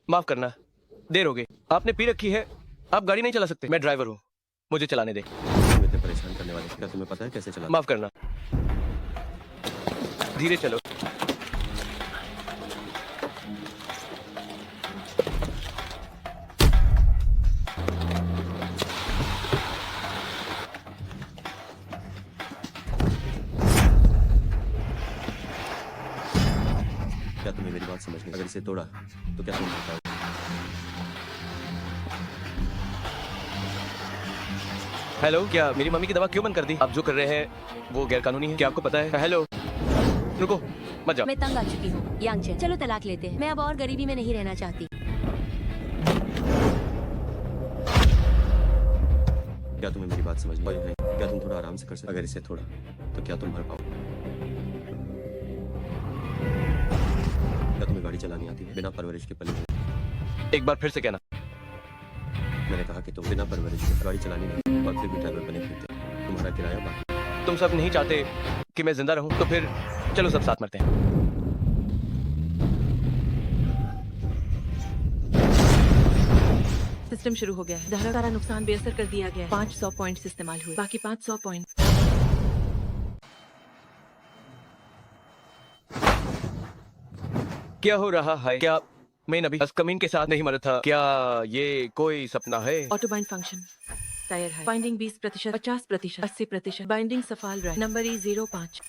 माफ करना, देर हो गई। आपने पी रखी है, आप गाड़ी नहीं चला सकते। मैं ड्राइवर हूँ, मुझे चलाने दे। तुम इतने परेशान करने वाले क्या तुम्हें पता है कैसे चला? माफ करना, धीरे चलो। क्या तुम्हें मेरी बात समझ में? अगर इसे तोड़ा तो क्या तुम बताओ? हेलो, क्या मेरी मम्मी की दवा क्यों बंद कर दी? आप जो कर रहे हैं वो गैर कानूनी है, क्या आपको पता है? हेलो, रुको, मत जाओ। मैं तंग आ चुकी हूँ यांगचे, चलो तलाक लेते हैं। मैं अब और गरीबी में नहीं रहना चाहती। क्या तुम्हें मेरी बात समझ में आई है? क्या तुम थोड़ा आराम से कर सकते? अगर इसे थोड़ा तो क्या तुम भर पाओ? क्या तुम्हें गाड़ी चलानी आती है? बिना परवरिश के पले हुए। एक बार फिर से कहना। मैंने कहा कि तुम बिना परवरिश के गाड़ी चलानी नहीं और फिर भी ड्राइवर बने फिरते। तुम्हारा किराया बाकी। तुम सब नहीं चाहते कि मैं जिंदा रहूं, तो फिर चलो सब साथ मरते हैं। सिस्टम शुरू हो गया है। धारा सारा नुकसान बेअसर कर दिया गया है। 500 पॉइंट्स इस्तेमाल हुए, बाकी 500 पॉइंट। क्या हो रहा है? क्या मैं अभी कमीन के साथ नहीं मरा था? क्या ये कोई सपना है? ऑटोबाइंड फंक्शन तैयार है। बाइंडिंग 20%, 50%, 80%। बाइंडिंग सफाल रहे। Number E05।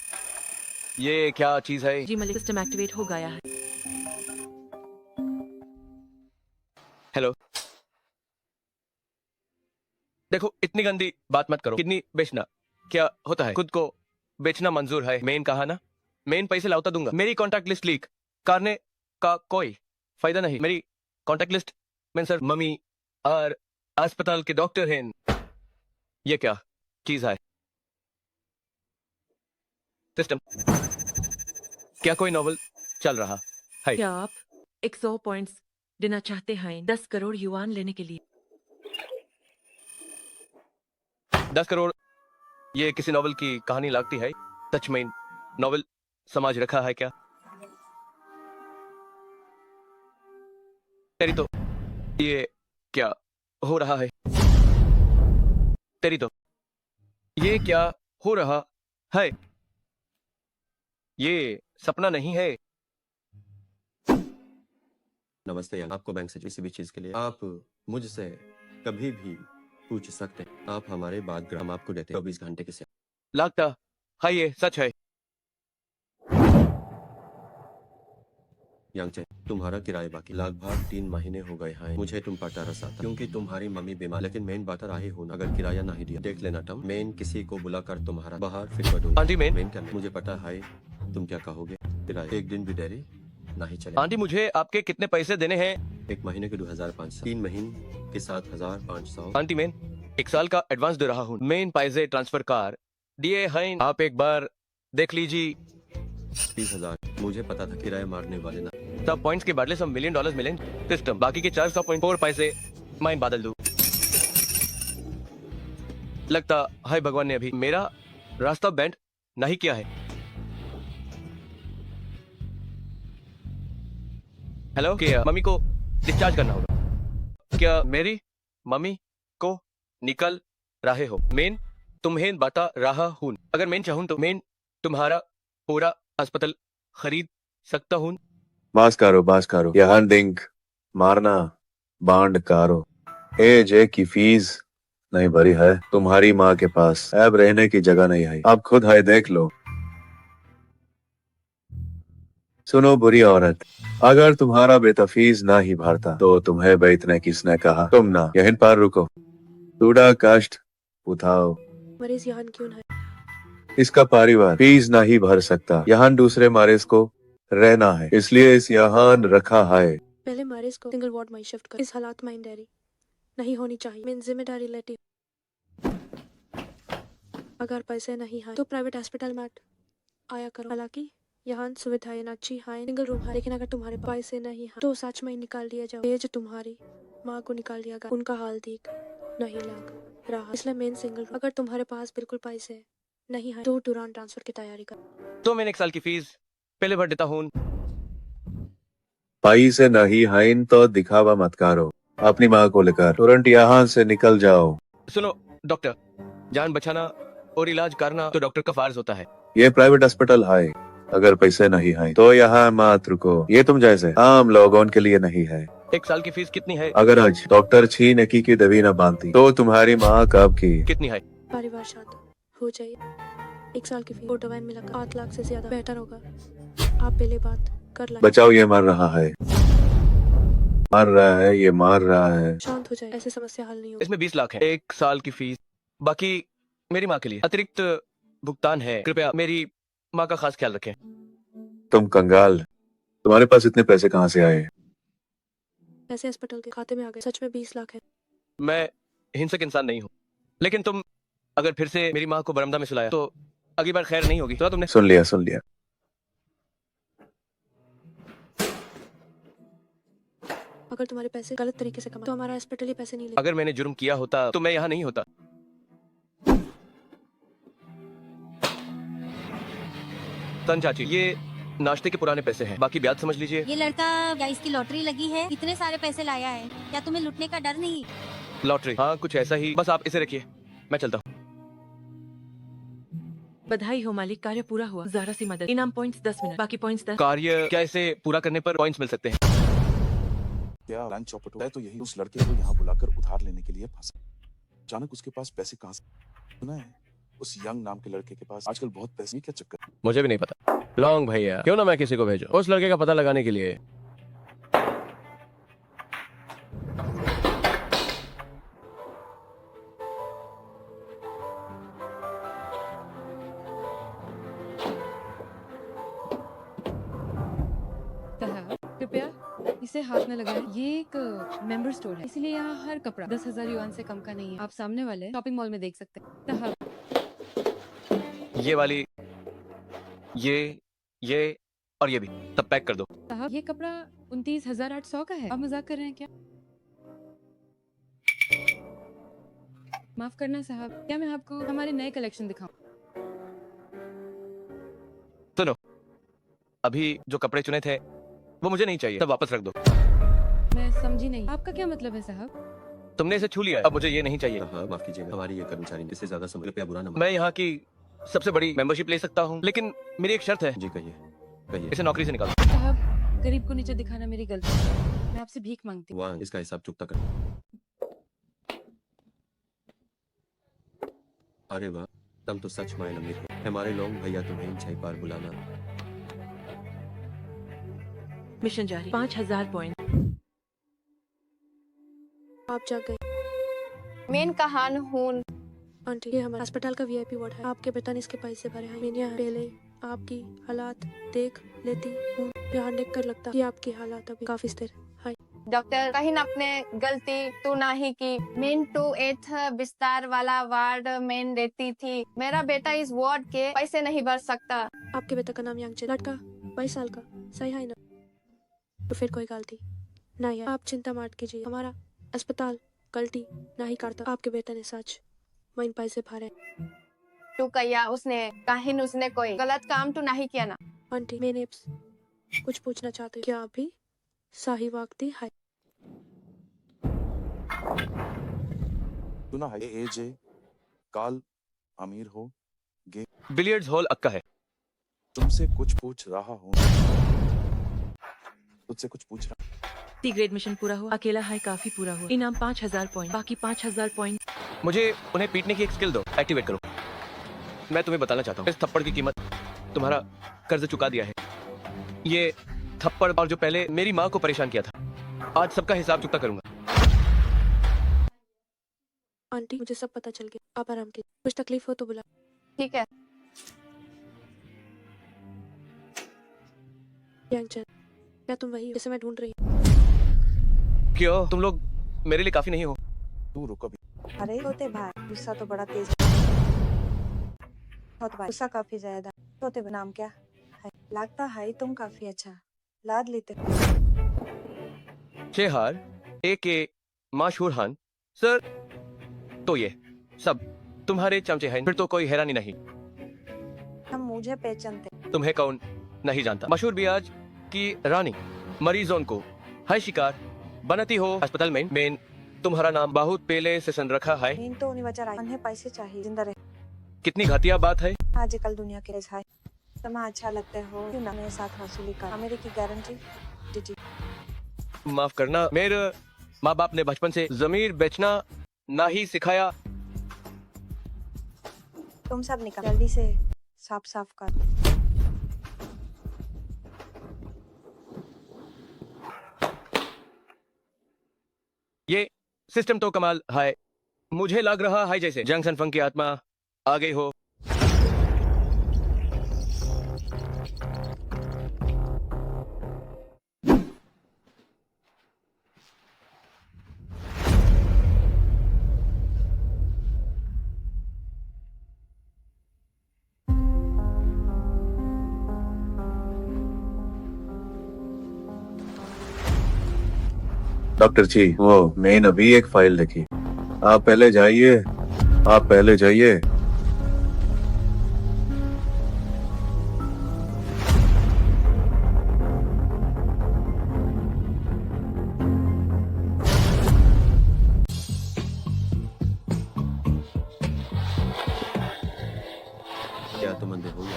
ये क्या चीज है? जी मलिक, सिस्टम एक्टिवेट हो गया है। हेलो, देखो इतनी गंदी बात मत करो। किडनी बेचना क्या होता है? खुद को बेचना मंजूर है। मेन कहा ना, मेन पैसे लाउता दूंगा। मेरी कॉन्टैक्ट लिस्ट लीक करने का कोई फायदा नहीं। मेरी कॉन्टैक्ट लिस्ट में सर मम्मी और अस्पताल के डॉक्टर हैं। ये क्या चीज है? सिस्टम, क्या कोई नॉवल चल रहा है? क्या आप 100 पॉइंट्स देना चाहते हैं 10 करोड़ युआन लेने के लिए? 10 करोड़ ये किसी नॉवल की कहानी लगती है? सच में नॉवल समाज रखा है क्या? तेरी तो ये क्या हो रहा है? तेरी तो ये क्या हो रहा है? ये सपना नहीं है। नमस्ते यार, आपको बैंक से किसी भी चीज के लिए आप मुझसे कभी भी पूछ सकते हैं। आप हमारे बाद हम आपको देते हैं 24 घंटे के से। लगता है ये सच है। यांगचे, तुम्हारा किराया बाकी लगभग 3 महीने हो गए हैं। मुझे तुम पर तरस आता क्योंकि तुम्हारी मम्मी बीमार। लेकिन मेन बात रही हूँ, अगर किराया नहीं दिया देख लेना टम। मेन किसी को बुलाकर तुम्हारा बाहर फिर कर दूंगा। आंटी मेन, मेन क्या? मुझे पता है तुम क्या कहोगे। किराया एक दिन भी देरी नहीं चले। आंटी मुझे आपके कितने पैसे देने हैं? 1 महीने के 2500, 3 महीने के 7500। आंटी मेन, 1 साल का एडवांस दे रहा हूँ। मेन पैसे ट्रांसफर कार दिए हैं। आप एक बार देख लीजिए। 30,000। मुझे पता था किराया मारने वाले ना। सब पॉइंट्स के बदले सब मिलियन डॉलर्स मिलेंगे। सिस्टम, बाकी के 400.4 पैसे मैं बादल दूं। लगता है भगवान ने अभी मेरा रास्ता बैंड नहीं किया है। हेलो, क्या मम्मी को डिस्चार्ज करना होगा? क्या मेरी मम्मी को निकल रहे हो? मेन तुम्हें बता रहा हूं, अगर मैं चाहूं तो मैं तुम्हारा पूरा अस्पताल खरीद सकता हूं। बास कारो यहाँ डिंक मारना बांड कारो। ए जे की फीस नहीं भरी है। तुम्हारी माँ के पास अब रहने की जगह नहीं है। आप खुद है देख लो। सुनो बुरी औरत, अगर तुम्हारा बेटा फीस ना ही भरता तो तुम्हें बेचने किसने कहा? तुम ना यहीं पर रुको, थोड़ा कष्ट उठाओ। मरीज यहाँ क्यों है? इसका परिवार फीस नहीं भर सकता। यहाँ दूसरे मरीज को रहना है, इसलिए इस यहाँ रखा है। पहले मरीज को सिंगल वार्ड में शिफ्ट कर। इस हालात में इंडेरी नहीं होनी चाहिए। मैं जिम्मेदारी लेती हूँ। अगर पैसे नहीं है तो प्राइवेट हॉस्पिटल में आया करो। हालांकि यहाँ सुविधाएं अच्छी हैं, सिंगल रूम है, लेकिन अगर तुम्हारे पैसे नहीं है तो सच में निकाल दिया जाओ। ये जो तुम्हारी माँ को निकाल दिया गया, उनका हाल ठीक नहीं लग रहा, इसलिए मेन सिंगल रूम। अगर तुम्हारे पास बिल्कुल पैसे नहीं है तो तुरंत ट्रांसफर की तैयारी कर। तो मैंने 1 साल की फीस पहले भर देता हूं। पैसे नहीं है तो दिखावा मत करो। अपनी माँ को लेकर तुरंत यहाँ से निकल जाओ। सुनो डॉक्टर, जान बचाना और इलाज करना तो डॉक्टर का फर्ज होता है। ये प्राइवेट अस्पताल है, अगर पैसे नहीं है तो यहाँ मत रुको। ये तुम जैसे आम लोगों के लिए नहीं है। 1 साल की फीस कितनी है? अगर आज डॉक्टर छी नेकी की दवी न बांधती तो तुम्हारी माँ कब की। कितनी है? परिवार शांत हो जाइए। 1 साल की फीस फोटो वैन मिलाकर 8 लाख से ज्यादा बेहतर होगा। आप पहले बात कर लें। बचाओ, ये मर रहा है, मर रहा है, ये मार रहा है। शांत हो जाए, ऐसे समस्या हल नहीं होगी। इसमें 20 लाख है, 1 साल की फीस, बाकी मेरी माँ के लिए अतिरिक्त भुगतान है। कृपया मेरी माँ का खास ख्याल रखें। तुम कंगाल, तुम्हारे पास इतने पैसे कहाँ से आए? पैसे अस्पताल के खाते में आ गए। सच में 20 लाख है। मैं हिंसक इंसान नहीं हूँ, लेकिन तुम अगर फिर से मेरी माँ को बरामदा में सुलाया तो अगली बार खैर नहीं होगी। सुना तुमने? सुन लिया, सुन लिया। अगर तुम्हारे पैसे गलत तरीके से कमाए तो हमारा अस्पताल ये पैसे नहीं लेगा। अगर मैंने जुर्म किया होता तो मैं यहाँ नहीं होता। सन चाची, ये नाश्ते के पुराने पैसे हैं, बाकी ब्याज समझ लीजिए। ये लड़का या इसकी लॉटरी लगी है, इतने सारे पैसे लाया है, क्या तुम्हें लुटने का डर नहीं? लॉटरी? हाँ, कुछ ऐसा ही। बस आप इसे रखिए, मैं चलता हूँ। बधाई हो मालिक, कार्य पूरा हुआ। जरा सी मदद। इनाम पॉइंट्स 10 मिनट, बाकी पॉइंट्स 10। कार्य क्या इसे पूरा करने पर पॉइंट्स मिल सकते हैं? क्या प्लान चौपट होता है तो यही उस लड़के को यहाँ बुलाकर उधार लेने के लिए फंसा। अचानक उसके पास पैसे कहाँ से? सुना है उस यंग नाम के लड़के के पास आजकल बहुत पैसे। क्या चक्कर? मुझे भी नहीं पता। लॉन्ग भैया, क्यों ना मैं किसी को भेजूं उस लड़के का पता लगाने के लिए। कृपया इसे हाथ में लगाएं। ये एक मेंबर स्टोर है, इसीलिए यहाँ हर कपड़ा 10,000 युआन से कम का नहीं है। आप सामने वाले शॉपिंग मॉल में देख सकते हैं। साहब, ये वाली, ये और ये भी सब पैक कर दो। साहब ये कपड़ा 29,800 का है। आप मजाक कर रहे हैं क्या? माफ करना साहब, क्या मैं आपको हमारे नए कलेक्शन दिखाऊं? सुनो, अभी जो कपड़े चुने थे वो मुझे नहीं चाहिए, सब वापस रख दो। मैं समझी नहीं, आपका क्या मतलब है साहब? तुमने इसे छू लिया है, अब मुझे ये नहीं चाहिए। हाँ, माफ कीजिएगा, हमारी ये कर्मचारी इससे ज्यादा समझ पे बुरा ना मैं यहाँ की सबसे बड़ी मेंबरशिप ले सकता हूँ, लेकिन मेरी एक शर्त है। जी कहिए, कहिए। इसे नौकरी से निकालो। साहब, गरीब को नीचे दिखाना मेरी गलती है। मैं आपसे भीख मांगती हूँ। वहाँ इसका हिसाब चुकता कर। अरे वाह, तुम तो सच मायने अमीर हो। हमारे लोग भैया तुम्हें इन 6 बार बुलाना। मिशन जारी। 5,000 पॉइंट। आप जा गए। मेन कहान हूँ। आंटी, ये हमारे अस्पताल का वीआईपी वार्ड है। आपके बेटा ने इसके पैसे भरे हैं। मैंने यहाँ पहले आपकी हालात देख लेती हूँ। यहाँ देख कर लगता है कि आपकी हालात अभी काफी स्थिर है। डॉक्टर, कहीं न अपने गलती तू नहीं की। मेन 2/8 विस्तार वाला वार्ड मेन देती थी। मेरा बेटा इस वार्ड के पैसे नहीं भर सकता। आपके बेटा का नाम यांगचे, लड़का 22 साल का, सही है ना? तो फिर कोई गलती नहीं है। आप चिंता मत कीजिए, हमारा अस्पताल गलती नहीं करता। आपके बेटे ने सच में पैसे भरे। तू कहिया उसने कहीं उसने कोई गलत काम तो नहीं किया ना? आंटी, मैंने कुछ पूछना चाहती हूँ। क्या अभी सही वक्त है? सुना है ये एजे काल अमीर हो। बिलियर्ड्स हॉल अक्का है। तुमसे कुछ पूछ रहा हूँ। तुझसे कुछ पूछ रहा। सी ग्रेड मिशन पूरा हुआ। अकेला हाई काफी पूरा हुआ। इनाम 5,000 पॉइंट, बाकी 5,000 पॉइंट। मुझे उन्हें पीटने की एक स्किल दो, एक्टिवेट करो। मैं तुम्हें बताना चाहता हूँ, इस थप्पड़ की कीमत तुम्हारा कर्ज चुका दिया है। ये थप्पड़ और जो पहले मेरी माँ को परेशान किया था, आज सबका हिसाब चुकता करूंगा। आंटी, मुझे सब पता चल गया। आप आराम कीजिए, कुछ तकलीफ हो तो बुला। ठीक है। यांगचन, क्या तुम वही हो जिसे मैं ढूंढ रही हूँ? क्यों, तुम लोग मेरे लिए काफी नहीं हो? तू रुक अभी। अरे होते भाई, गुस्सा तो बड़ा तेज होता भाई, गुस्सा काफी ज्यादा होते। नाम क्या है? लगता है तुम काफी अच्छा लाद लेते हो। शेहार ए माशहूर खान सर। तो ये सब तुम्हारे चमचे हैं, फिर तो कोई हैरानी नहीं। हम मुझे पहचानते। तुम्हें कौन नहीं जानता? मशहूर बियाज की रानी मरीजों को है शिकार बनाती हो अस्पताल में। मेन तुम्हारा नाम बहुत पहले से सुन रखा है। मेन तो वजह उन्हें पैसे चाहिए जिंदा रहे। कितनी घटिया बात है। आजकल दुनिया के है तुम्हें अच्छा लगते हो क्यों ना मेरे साथ वसूली कर मेरे की गारंटी दीजिए। माफ करना, मेरे माँ बाप ने बचपन से जमीर बेचना ना ही सिखाया। तुम सब निकल जल्दी से साफ साफ कर। ये सिस्टम तो कमाल है। मुझे लग रहा है जैसे जंक्शन फंक की आत्मा आ गई हो। डॉक्टर जी, वो मैंने अभी एक फाइल लिखी। आप पहले जाइए, आप पहले जाइए। क्या तुम अंधे हो?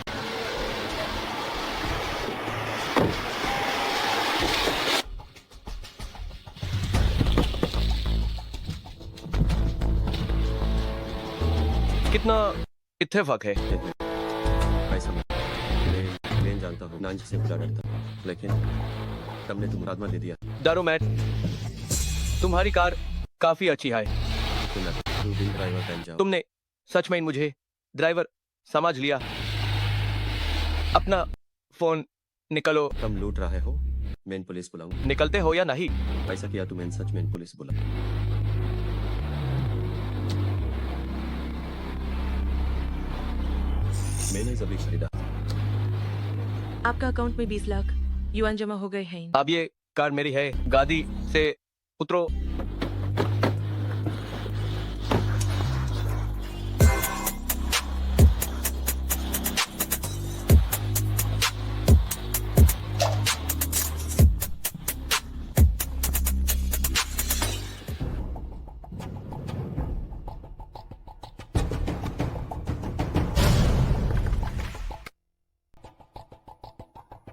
कितना इत्तेफाक है। ऐसा मत। मैं जानता हूँ नांज से बुरा डरता, लेकिन तुमने तो मुरादमा दे दिया। दारू मैट, तुम्हारी कार काफी अच्छी है। तू दिन ड्राइवर बन जाओ। तुमने सच में मुझे ड्राइवर समझ लिया। अपना फोन निकलो। तुम लूट रहे हो, मैं पुलिस बुलाऊंगा। निकलते हो या नहीं? ऐसा किया तो मैं सच में पुलिस बुला। मैंने जब खरीदा। आपका अकाउंट में 20 लाख युआन जमा हो गए हैं। अब ये कार मेरी है। गाड़ी से उतरो।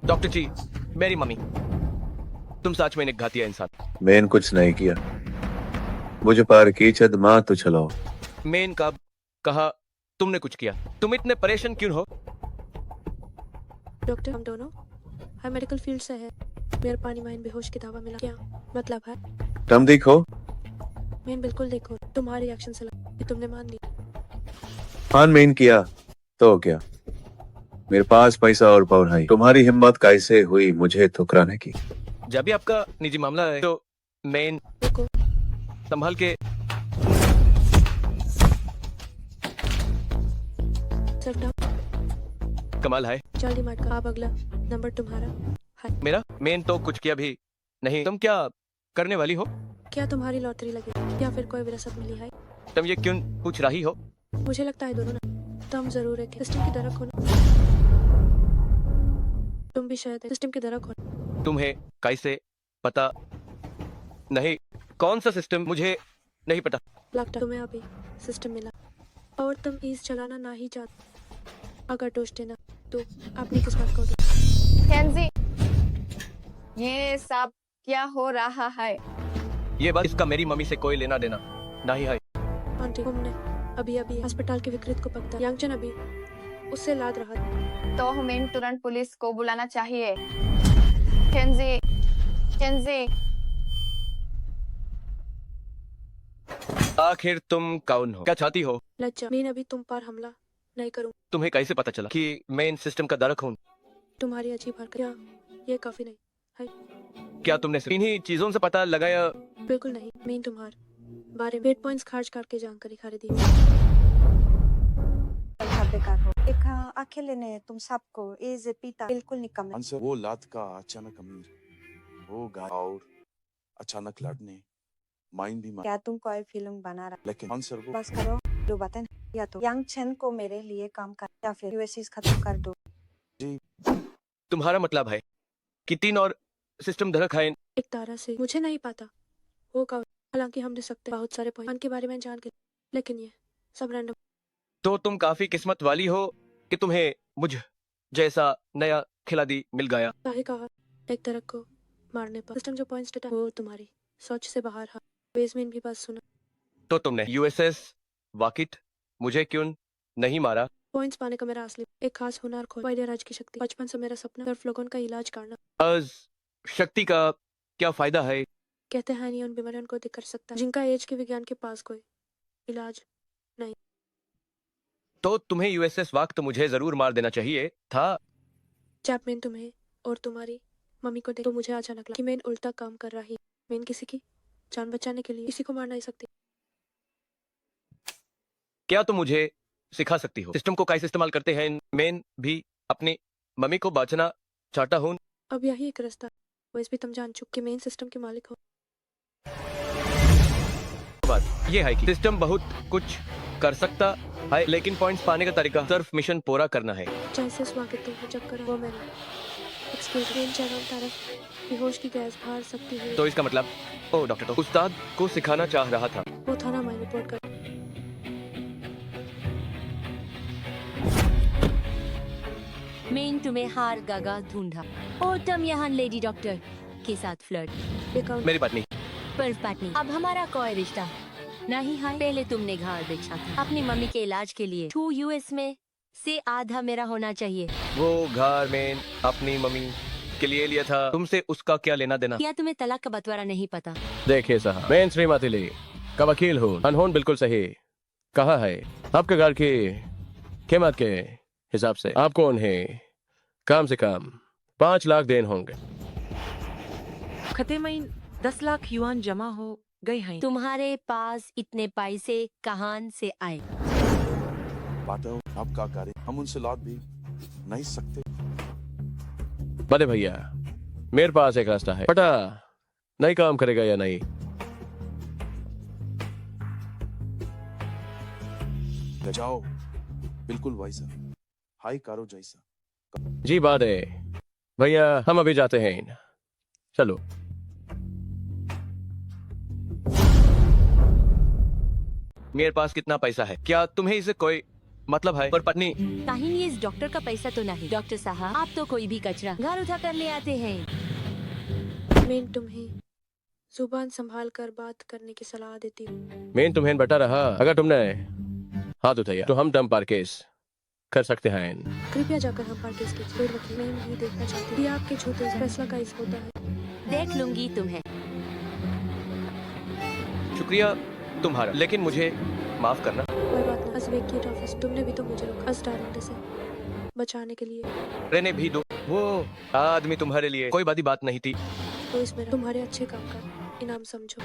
डॉक्टर जी, मेरी मम्मी। तुम सच में एक घातिया इंसान। मैंने कुछ नहीं किया, मुझे पार की छद माँ तो चलाओ। मैंने कब कहा तुमने कुछ किया? तुम इतने परेशान क्यों हो? डॉक्टर, हम दोनों हम मेडिकल फील्ड से है। मेरे पानी माइन बेहोश की दवा मिला। क्या मतलब है? तुम देखो। मैं बिल्कुल देखो, तुम्हारे रिएक्शन से लगा कि तुमने मान लिया। हाँ, मैंने किया तो क्या? मेरे पास पैसा और पावर है। तुम्हारी हिम्मत कैसे हुई मुझे ठुकराने की? जब भी आपका निजी मामला है तो मैं देखो, संभाल के। Sir down. कमाल है। जल्दी मार का। अब अगला नंबर तुम्हारा है। मेरा? मैं तो कुछ किया भी नहीं। तुम क्या करने वाली हो? क्या तुम्हारी लॉटरी लगी या फिर कोई विरासत मिली है? तुम ये क्यों पूछ रही हो? मुझे लगता है दोनों ना तुम जरूर है सिस्टम की तरह खोना। तुम भी शायद सिस्टम की तरह खोना। तुम्हें कैसे पता? नहीं, कौन सा सिस्टम? मुझे नहीं पता। लगता तुम्हें अभी सिस्टम मिला और तुम ईज चलाना ना ही चाहते। अगर दोष देना तो अपनी किस्मत को दो। केंजी, ये सब क्या हो रहा है? ये बात इसका मेरी मम्मी से कोई लेना देना नहीं है। आंटी, तुमने अभी अभी अस्पताल के विक्रेता को पकड़ा। यंगचन अभी उससे लाद रहा था। तो हमें तुरंत पुलिस को बुलाना चाहिए। केंजी, केंजी, आखिर तुम कौन हो? क्या चाहती हो? लज्जा, मैं अभी तुम पर हमला नहीं करूं। तुम्हें कैसे पता चला कि मैं इन सिस्टम का दरक हूँ? तुम्हारी अजीब हरकत, क्या ये काफी नहीं है? क्या तुमने सिर्फ इन्हीं चीजों से पता लगाया? बिल्कुल नहीं, मैं तुम्हारे बारे में 8 पॉइंट्स खर्च करके जानकारी खरीदी। बेकार हो। एक अकेले ने तुम सबको एज पिता बिल्कुल निकम्मे। आंसर वो लात का अचानक अमीर हो गया और अचानक लड़ने माइंड भी क्या तुम कोई फिल्म बना रहा? लेकिन आंसर वो बस करो, दो बातें। या तो यंग चेन को मेरे लिए काम कर या फिर यूएससीज खत्म कर दो। तुम्हारा मतलब है कि 3 और सिस्टम धड़क है एक तारा से मुझे नहीं पता वो कब, हालांकि हम दे सकते बहुत सारे पॉइंट के बारे में जान के, लेकिन ये सब रैंडम। तो तुम काफी किस्मत वाली हो कि तुम्हें मुझ जैसा नया खिलाड़ी मिल गया। काहे कहा एक तरह को मारने पर सिस्टम जो पॉइंट्स देता है वो तुम्हारी सोच से बाहर है। बेसमेंट भी बात सुना, तो तुमने यूएसएस वाकिट मुझे क्यों नहीं मारा? पॉइंट्स पाने का मेरा असली एक खास हुनर खो राज की शक्ति। बचपन से मेरा सपना सिर्फ लोगों का इलाज करना। आज शक्ति का क्या फायदा है? कहते हैं नहीं उन बीमारियों को ठीक कर सकता है जिनका एज के विज्ञान के पास कोई इलाज नहीं। तो तुम्हें यूएसएस वक्त मुझे जरूर मार देना चाहिए था। जब मैं तुम्हें और तुम्हारी मम्मी को देख तो मुझे अचानक लगा कि मैं उल्टा काम कर रही। मैं किसी की जान बचाने के लिए किसी को मार नहीं सकती। क्या तुम मुझे सिखा सकती हो सिस्टम को कैसे इस्तेमाल करते हैं? मैं भी अपनी मम्मी को बचाना चाहता हूँ। अब यही एक रास्ता, वैसे भी तुम जान चुके मेन सिस्टम के मालिक हो। बात ये है कि सिस्टम बहुत कुछ कर सकता है, लेकिन पॉइंट्स पाने का तरीका सिर्फ मिशन पूरा करना है। जैसे स्वागत तुम चक्कर वो मैंने एक्सक्यूज मेन चैनल तरफ बेहोश की गैस बाहर सकती है। तो इसका मतलब ओ डॉक्टर तो उस्ताद को सिखाना चाह रहा था। वो था ना, मैं रिपोर्ट कर। मैंने तुम्हें हार गागा ढूंढा और तुम यहाँ लेडी डॉक्टर के साथ फ्लर्ट। मेरी पत्नी पर पत्नी अब हमारा कोई रिश्ता नहीं है। पहले तुमने घर बेचा था अपनी मम्मी के इलाज के लिए। 2 US में से आधा मेरा होना चाहिए। वो घर में अपनी मम्मी के लिए लिया था, तुमसे उसका क्या लेना देना? क्या तुम्हें तलाक का बंटवारा नहीं पता? देखिए साहब, मैं श्रीमती ली का वकील हूँ। अनहोन बिल्कुल सही कहा है। आपके घर की कीमत के हिसाब से आपको उन्हें कम से कम 5 लाख देन होंगे। खते महीन 10 लाख युआन जमा हो गए हैं। तुम्हारे पास इतने पैसे कहाँ से आए? बाटो आप क्या करें, हम उनसे लौट भी नहीं सकते। बड़े भैया, मेरे पास एक रास्ता है, पता नहीं काम करेगा या नहीं। जाओ, बिल्कुल वैसा हाई कारो जैसा। जी बात है भैया, हम अभी जाते हैं। चलो। मेरे पास कितना पैसा है? क्या तुम्हें इससे कोई मतलब है? पर पत्नी कहीं ये इस डॉक्टर का पैसा तो नहीं। डॉक्टर साहब, आप तो कोई भी कचरा घर उठा कर ले आते हैं। मैं तुम्हें जुबान संभाल कर बात करने की सलाह देती हूँ। मैं तुम्हें बता रहा, अगर तुमने हाथ उठाया तो हम दम पर केस कर सकते हैं। कृपया जाकर हम पर केस कीजिए। वकील मैं नहीं देखना चाहती कि आपके झूठे फैसला का इस होता है। देख लूंगी तुम्हें। शुक्रिया तुम्हारा, लेकिन मुझे माफ करना। कोई बात नहीं। अस्वेकियत ऑफिस, तुमने भी तो मुझे रोका अस्टारंडे से बचाने के लिए। रहने भी दो, वो आदमी तुम्हारे लिए कोई बड़ी बात नहीं थी। तो इसमें तुम्हारे अच्छे काम का इनाम समझो।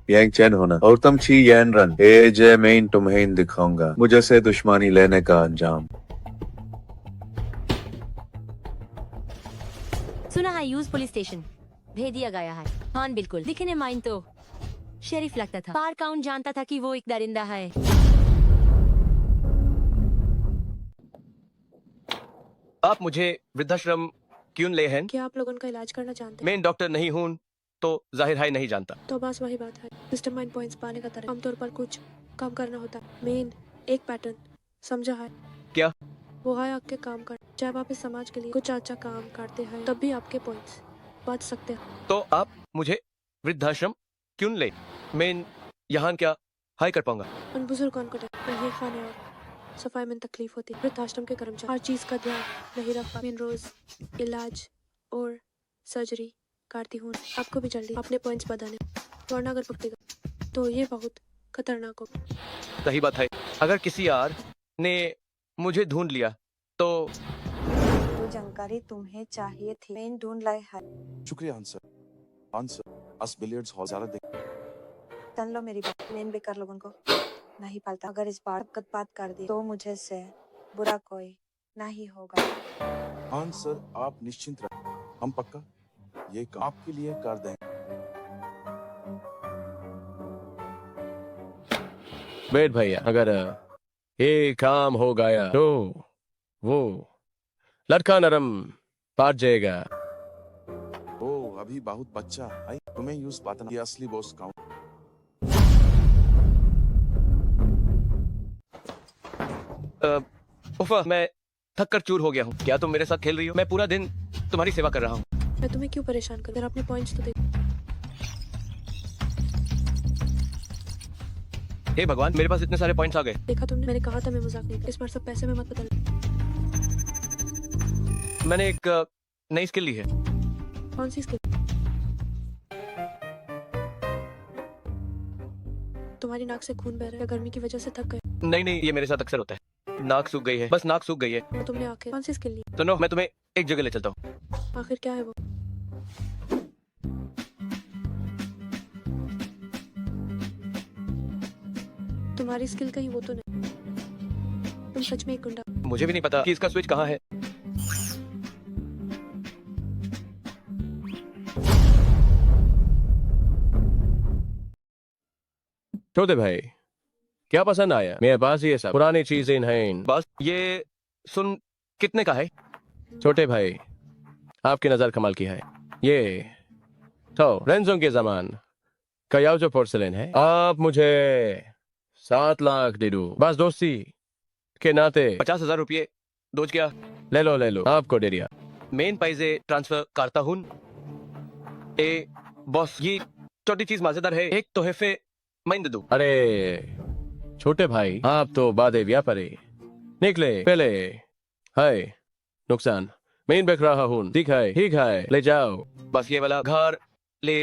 यांग चैन होना और तुम छी यैन रन ए जे मैं तुम्हें दिखाऊंगा मुझे से दुश्मनी लेने का अंजाम। सुना है यूज पुलिस स्टेशन भेज दिया गया है। हाँ बिल्कुल, दिखने माइन तो शेरिफ लगता था। पार काउंट जानता था कि वो एक दरिंदा है। आप मुझे वृद्धाश्रम क्यों ले हैं? क्या आप लोगों का इलाज करना जानते हैं? मैं डॉक्टर नहीं हूँ तो जाहिर है नहीं जानता। तो बस वही बात है। सिस्टम माइंड पॉइंट्स पाने का तरीका आमतौर पर कुछ काम करना होता है। मेन एक पैटर्न समझा है क्या? वो है आपके काम कर। जब आप इस समाज के लिए कुछ अच्छा काम करते हैं तब भी आपके पॉइंट्स बच सकते हैं। तो आप मुझे वृद्धाश्रम क्यों ले? मैं यहाँ क्या हाई कर पाऊंगा? उन बुजुर्गों को नहीं खाने और सफाई में तकलीफ होती है। वृद्धाश्रम के कर्मचारी हर चीज का ध्यान नहीं रख पाते। मैं रोज इलाज और सर्जरी करती हूँ। आपको भी जल्दी अपने पॉइंट्स बताने, वरना अगर पकड़ेगा तो ये बहुत खतरनाक हो। सही बात है। अगर किसी यार ने मुझे ढूंढ लिया तो वो जानकारी तुम्हें चाहिए थी, मैं ढूंढ लाए है। शुक्रिया आंसर आंसर अस बिलियर्ड्स हॉल ज़्यादा देख। सुन लो मेरी बात, मैं बेकार लोगों को नहीं पालता। अगर इस बार बात कर दी तो मुझे से बुरा कोई नहीं होगा। हाँ सर, आप निश्चिंत रहिए, हम पक्का ये काम आपके लिए कर देंगे। वेट भैया, अगर ये काम हो गया तो वो लड़का नरम पाट जाएगा। ओ अभी बहुत बच्चा है, तुम्हें यूज बात ना, ये असली बॉस काउंट। उफा, मैं थक कर चूर हो गया हूँ। क्या तुम मेरे साथ खेल रही हो? मैं पूरा दिन तुम्हारी सेवा कर रहा हूँ। मैं तुम्हें क्यों परेशान करूं? जरा अपने पॉइंट्स तो देख। हे भगवान, मेरे पास इतने सारे पॉइंट्स आ गए। देखा तुमने, मैंने कहा था मैं मजाक नहीं कर। इस बार सब पैसे में मत बदल। मैंने एक नई स्किल ली है। कौन सी स्किल? तुम्हारी नाक से खून बह रहा है, गर्मी की वजह से थक गए? नहीं नहीं, ये मेरे साथ अक्सर होता है। नाक सूख गई है, बस नाक सूख गई है। तो तुमने आखिर कौन सी स्किल ली? सुनो, मैं तुम्हें एक जगह ले चलता हूँ। आखिर क्या है वो? तुम्हारी स्किल कहीं वो तो नहीं? तुम सच में एक गुंडा? मुझे भी नहीं पता कि इसका स्विच कहाँ है। छोटे भाई, क्या पसंद आया? मेरे पास ये सब पुरानी चीजें हैं। बस ये सुन, कितने का है? छोटे भाई, आपकी नजर कमाल की है। ये तो रेंजो के जमान का जो पोर्सलेन है। आप मुझे 7 लाख दे दो, बस दोस्ती के नाते। 50,000 रुपये दोज क्या? ले लो, आपको दे दिया। मेन पैसे ट्रांसफर करता हूँ। ए बॉस, ये छोटी चीज मजेदार है, एक तोहफे मैं दे दूं। अरे छोटे भाई, आप तो बादे व्यापारी निकले। पहले हाय नुकसान मैं बेच रहा हूँ। ठीक है, ले जाओ। बस ये वाला घर ले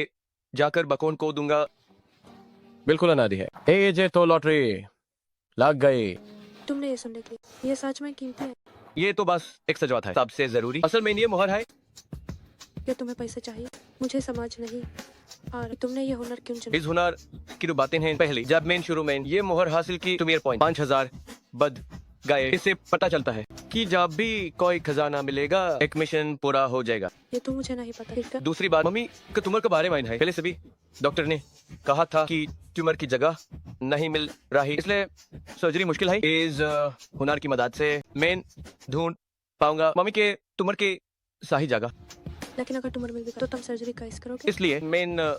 जाकर बकौन को दूंगा। बिल्कुल अनादि है। ए जे तो लॉटरी लग गई। तुमने ये सुनने के लिए, ये सच में कीमती है? ये तो बस एक सजावट है, सबसे जरूरी असल में ये मोहर है। क्या तुम्हें पैसे चाहिए? मुझे समझ नहीं आ रही, तुमने ये हुनर क्यों चुना? इस हुनर की जो बातें हैं, पहली जब मैं शुरू में ये मोहर हासिल की तो मेरे पॉइंट 5,000 बद गए। इससे पता चलता है कि जब भी कोई खजाना मिलेगा एक मिशन पूरा हो जाएगा। ये तो मुझे नहीं पता। फिर क्या? दूसरी बात, मम्मी का ट्यूमर के बारे में है। पहले से भी डॉक्टर ने कहा था कि ट्यूमर की जगह नहीं मिल रही, इसलिए सर्जरी मुश्किल है। इस हुनर की मदद से मैं ढूंढ पाऊंगा मम्मी के ट्यूमर की सही जगह। लेकिन अगर ट्यूमर मिल गया तो तुम सर्जरी कैसे करोगे? इसलिए मैं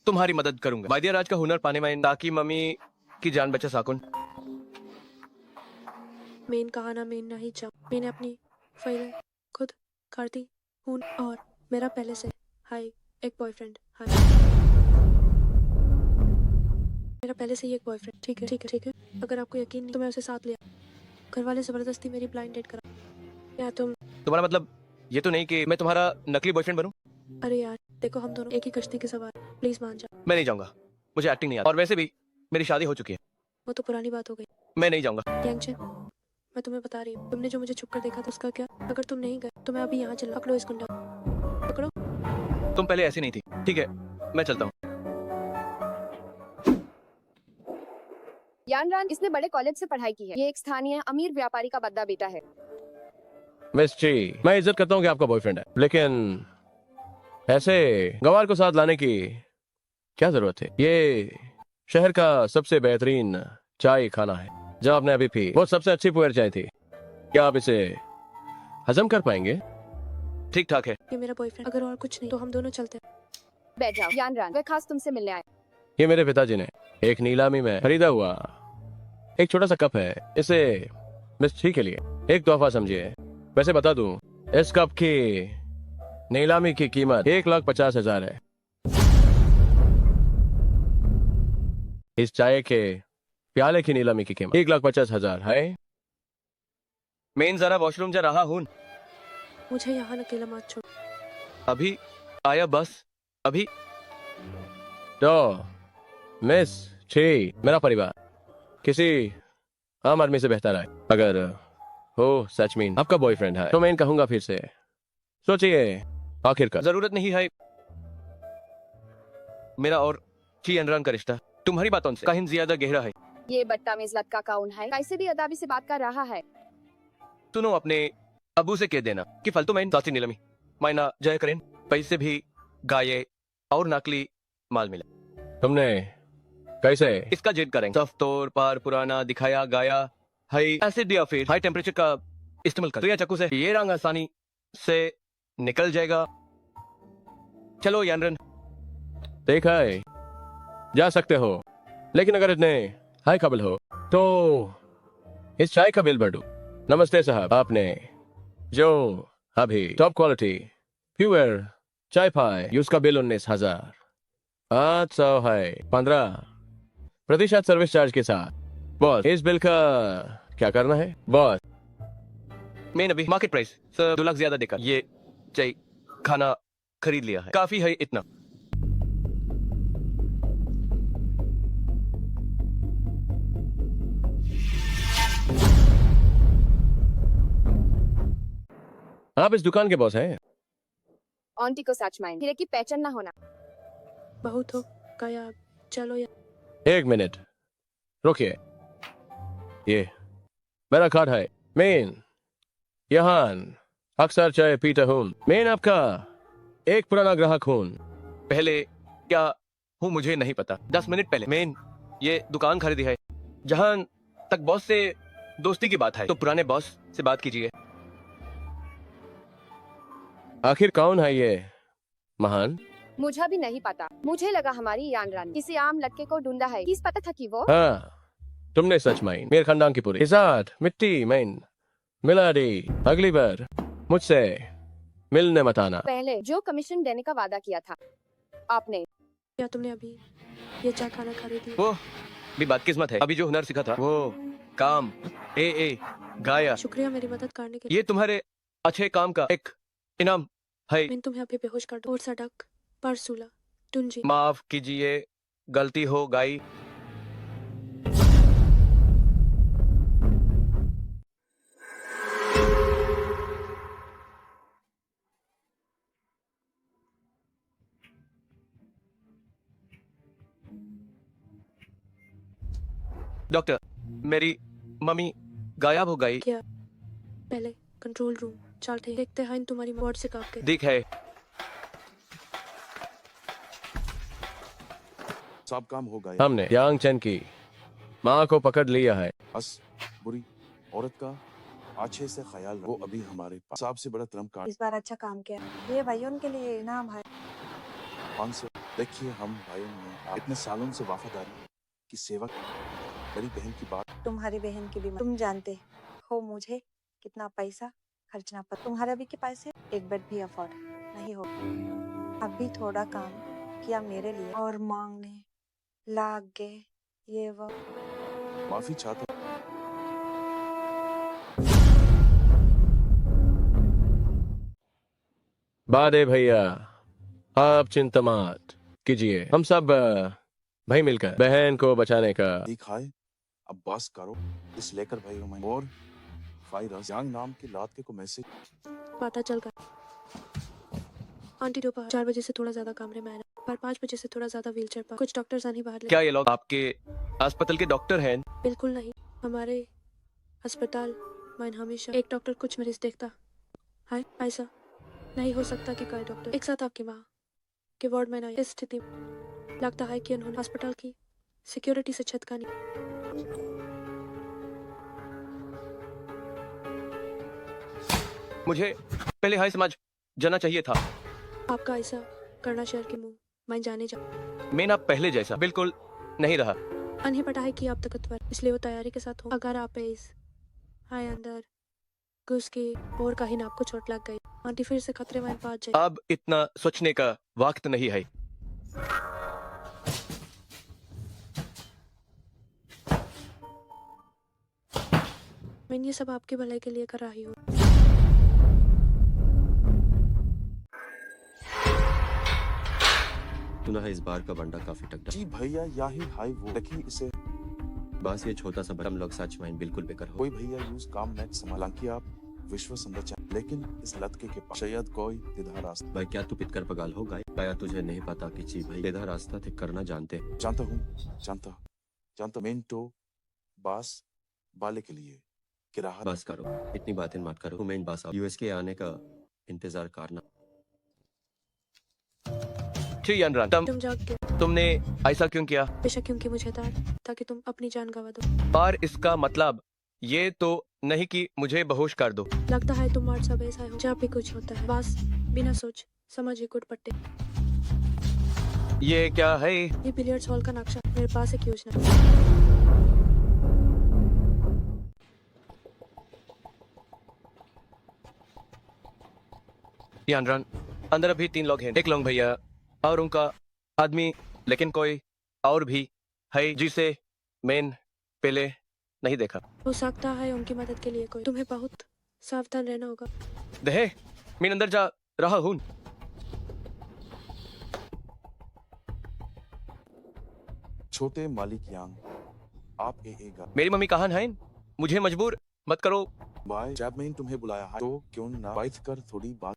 तुम्हारी मदद करूंगा वादिया राज का हुनर पाने में, ताकि मम्मी की जान बचा सकूं। मेन कहा ना, मेन नहीं जा। मैंने अपनी फाइलें खुद करती हूँ और मेरा पहले से हाय एक बॉयफ्रेंड। हाय, मेरा पहले से ही एक बॉयफ्रेंड। ठीक है। अगर आपको यकीन नहीं तो मैं उसे साथ लिया। घर वाले जबरदस्ती मेरी ब्लाइंड डेट करा। या तुम्हारा मतलब ये तो नहीं कि मैं तुम्हारा नकली बॉयफ्रेंड बनूं? अरे यार देखो, हम दोनों एक ही कश्ती के सवार, प्लीज मान जा। मैं नहीं जाऊंगा, मुझे एक्टिंग नहीं आती, और वैसे भी मेरी शादी हो चुकी है। वो तो पुरानी बात हो गई। मैं नहीं जाऊंगा। यांगचेन, मैं तुम्हें बता रही हूँ, तुमने जो मुझे छुप कर देखा था उसका क्या? अगर तुम नहीं गए तो मैं अभी यहाँ चला। पकड़ो इस गुंडा, पकड़ो। तुम पहले ऐसी नहीं थी। ठीक है, मैं चलता हूँ। यानरान, इसने बड़े कॉलेज से पढ़ाई की है। ये एक स्थानीय अमीर व्यापारी का बद्दा बेटा है। मिस जी, मैं इज्जत करता हूँ कि आपका बॉयफ्रेंड है, लेकिन ऐसे गवार को साथ लाने की क्या जरूरत है? ये शहर का सबसे बेहतरीन चाय खाना है, जो आपने अभी पी वो सबसे अच्छी पुअर चाय थी। क्या आप इसे हजम कर पाएंगे? ठीक ठाक है। ये मेरा बॉयफ्रेंड, अगर और कुछ नहीं तो हम दोनों चलते हैं। बैठ जाओ। यानरान, वह खास तुमसे मिलने आए। ये मेरे पिताजी ने एक नीलामी में खरीदा हुआ एक छोटा सा कप है। इसे मिस जी के लिए एक तोहफा समझिए। वैसे बता दूं, इस कप की नीलामी की कीमत 1,50,000 है। इस चाय के प्याले की नीलामी की कीमत 1,50,000 है। मैं जरा वॉशरूम जा रहा हूँ। मुझे यहाँ अकेला मत छोड़। अभी आया, बस अभी। तो मिस छी, मेरा परिवार किसी आम आदमी से बेहतर है। अगर हो सच में आपका बॉयफ्रेंड है तो मैं कहूंगा फिर से सोचिए। आखिरकार जरूरत नहीं है मेरा और ची अनरान का रिश्ता तुम्हारी बातों से कहीं ज्यादा गहरा है। ये बदतमीज लड़का कौन है? कैसे भी अदाबी से बात कर रहा है। सुनो, अपने अबू से कह देना कि फालतू मैं सासी नीलमी मायना जय करें पैसे भी गाये और नकली माल मिला। तुमने कैसे इसका जेड करेंगे सफ तौर पर पुराना दिखाया गाया हाई एसिड या फिर हाई टेम्परेचर का इस्तेमाल कर तो या चाकू से ये रंग आसानी से निकल जाएगा। चलो यानरन देखा है जा सकते हो, लेकिन अगर इतने हाई काबिल हो तो इस चाय का बिल बढ़ू। नमस्ते साहब, आपने जो अभी टॉप क्वालिटी प्योर चाय पाए उसका बिल 19,000 800 है 15% सर्विस चार्ज के साथ। बॉस इस बिल का क्या करना है? बॉस मैंने अभी मार्केट प्राइस 2 लाख ज्यादा देकर ये चाय खाना खरीद लिया है, काफी है इतना। आप इस दुकान के बॉस हैं? आंटी को सच माइन फिर की पहचान ना होना। बहुत हो गया, चलो या एक मिनट रुकिए, ये मेरा कार्ड है। मैं यहाँ अक्सर चाय पीता हूँ। मैं आपका एक पुराना ग्राहक हूँ। पहले क्या हूँ मुझे नहीं पता। 10 मिनट पहले मैं ये दुकान खरीदी है। जहाँ तक बॉस से दोस्ती की बात है तो पुराने बॉस से बात कीजिए। आखिर कौन है ये महान? मुझे भी नहीं पता, मुझे लगा हमारी यानरानी किसी आम लड़के को ढूंढा है। किस पता था कि वो हाँ तुमने सच माइन मेरे खानदान की पूरी के साथ मिट्टी माइन मिला दी। अगली बार मुझसे मिलने मत आना। पहले जो कमीशन देने का वादा किया था आपने। क्या तुमने अभी ये चाय खाना खरीदी? वो भी बात किस्मत है। अभी जो हुनर सीखा था वो काम ए गाया। शुक्रिया मेरी मदद करने के लिए। ये तुम्हारे अच्छे काम का एक इनाम है। मैं तुम्हें अभी बेहोश कर दूं। और सड़क पर सूला टुंजी। माफ कीजिए, गलती हो गई। डॉक्टर मेरी मम्मी गायब हो गई। क्या? पहले कंट्रोल रूम चलते देखते हैं तुम्हारी वार्ड से काट के। दिख है सब काम हो गया। हमने यांग चैन की माँ को पकड़ लिया है। बस बुरी औरत का अच्छे से ख्याल रखो। वो अभी हमारे पास सबसे बड़ा ट्रम्प कार्ड इस बार अच्छा काम किया। ये भाइयों के लिए इनाम है। 500। देखिए हम भाइयों ने इतने सालों से वफादारी की सेवा की। मेरी बहन की बात तुम्हारी बहन की भी तुम जानते हो मुझे कितना पैसा खर्चना पड़ता। तुम्हारे अभी के पैसे एक बेड भी अफोर्ड नहीं हो। अभी थोड़ा काम किया मेरे लिए और मांगने लाग गए ये वो। माफी चाहता बादे भैया आप चिंता मत कीजिए, हम सब भाई मिलकर बहन को बचाने का। दिखाए अब बस करो इस लेकर भाइयों में। और फायरस यांग नाम के लादके को मैसेज पता चल गया। आंटी दोपहर 4 बजे से थोड़ा ज्यादा कमरे में आना, पर 5 बजे से थोड़ा ज्यादा व्हीलचेयर पर। कुछ डॉक्टर्स आने बाहर क्या ये लोग आपके अस्पताल के डॉक्टर हैं? बिल्कुल नहीं। हमारे अस्पताल में हमेशा एक डॉक्टर कुछ मरीज देखता है। ऐसा नहीं हो सकता कि कई डॉक्टर एक साथ आपकी माँ के वार्ड में आए। इस स्थिति में लगता है कि उन्होंने अस्पताल की सिक्योरिटी से छटका नहीं। मुझे पहले हाई समझ जाना चाहिए था। आपका ऐसा करना शहर के मुंह मैं जाने जा। मैं ना पहले जैसा बिल्कुल नहीं रहा। उन्हें पता है कि आप ताकतवर, इसलिए वो तैयारी के साथ हो। अगर आप इस हाय अंदर घुस के और कहीं ना आपको चोट लग गई, आंटी फिर से खतरे में पहुंच जाए। अब इतना सोचने का वक्त नहीं है। मैं ये सब आपकी भलाई के लिए कर रही हूँ। सुना है इस बार का बंडा काफी टकरा। जी भैया यही हाई वो देखिए इसे। बस ये छोटा सा बटम लोग सच माइन बिल्कुल बेकार हो। कोई भैया यूज काम नेट संभाला कि आप विश्व संरचना, लेकिन इस लड़के के पास शायद कोई सीधा रास्ता। भाई क्या तू पिटकर पगाल हो गए? क्या तुझे नहीं पता कि जी भाई सीधा रास्ता तय करना जानते? जानता हूँ जानता मेंटो बास बाले के लिए कि राहत बस करो, इतनी बातें मत करो। तुम मेन बस यूएस के आने का इंतजार करना। छी यानरान, तुम जाग के तुमने ऐसा क्यों किया? बेशक क्योंकि मुझे था ताकि तुम अपनी जान गवा दो। पर इसका मतलब ये तो नहीं कि मुझे बेहोश कर दो। लगता है तुम मार्ट सब ऐसा हो जब भी कुछ होता है बस बिना सोच समझ ही कुट पट्टे। ये क्या है? ये बिलियर्ड्स हॉल का नक्शा। मेरे पास एक योजना है। यानरान, अंदर अभी 3 लोग हैं। एक लोग भैया और उनका आदमी, लेकिन कोई और भी है जिसे मैंने पहले नहीं देखा। हो सकता है उनकी मदद के लिए कोई। तुम्हें बहुत सावधान रहना होगा। दहे, मैं अंदर जा रहा हूँ। छोटे मालिक यांग, आप एएगा मेरी मम्मी कहाँ है? मुझे मजबूर मत करो। बाय जब मैंने तुम्हें बुलाया है तो क्यों ना बैठ कर थोड़ी बात।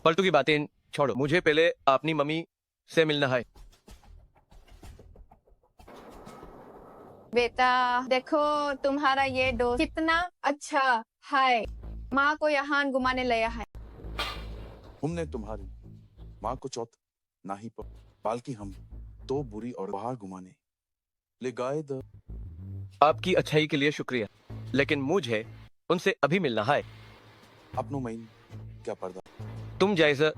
फालतू की बातें छोड़ो, मुझे पहले अपनी मम्मी से मिलना है। बेटा देखो तुम्हारा ये दोस्त कितना अच्छा है। माँ को यहाँ घुमाने लाया है। हमने तुम्हारी माँ को चौथ नहीं बल्कि हम तो बुरी और बाहर घुमाने ले गए। आपकी अच्छाई के लिए शुक्रिया, लेकिन मुझे उनसे अभी मिलना है। अपनो महीन क्या पर्दा तुम जैसा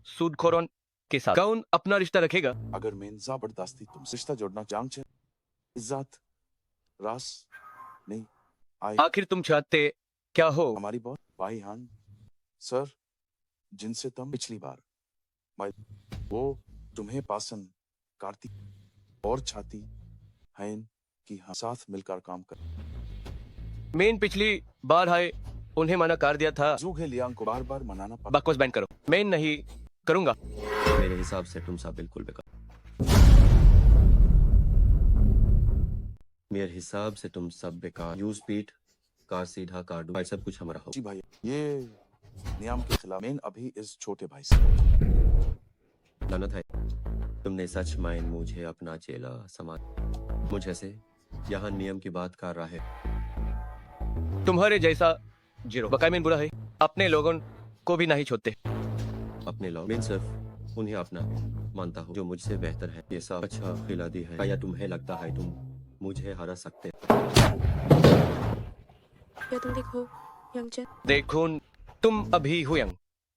सूदखोरों के साथ कौन अपना रिश्ता रखेगा? अगर मैं जबरदस्ती तुम रिश्ता जोड़ना चाहते इज्जत रास नहीं आई। आखिर तुम चाहते क्या हो? हमारी बहुत भाई हान सर जिनसे तुम पिछली बार वो तुम्हें पसंद करती और चाहती हैं कि हम साथ मिलकर काम कर। मैंने पिछली बार है उन्हें मना कर दिया था। जो है लियांग को बार बार मनाना पड़ा। बकवास बैंड करो, मैं नहीं करूंगा। मेरे हिसाब से तुम सब बिल्कुल बेकार। मेरे हिसाब से तुम सब बेकार। यू स्पीड कार सीधा कार डू सब कुछ हमारा हो। जी भाई ये नियम के खिलाफ मैं अभी इस छोटे भाई से लानत है। तुमने सच मायन मुझे अपना चेला समाज मुझे से यहाँ नियम की बात कर रहा है। तुम्हारे जैसा जीरो बकाई में बुरा है, अपने लोगों को भी नहीं छोड़ते। अपने लोग मैं सिर्फ उन्हें अपना मानता हूँ जो मुझसे बेहतर है। ये सब अच्छा खिलाड़ी है। क्या तुम्हें लगता है तुम मुझे हरा सकते? क्या तुम देखो यंगचन? देखो तुम अभी हुयंग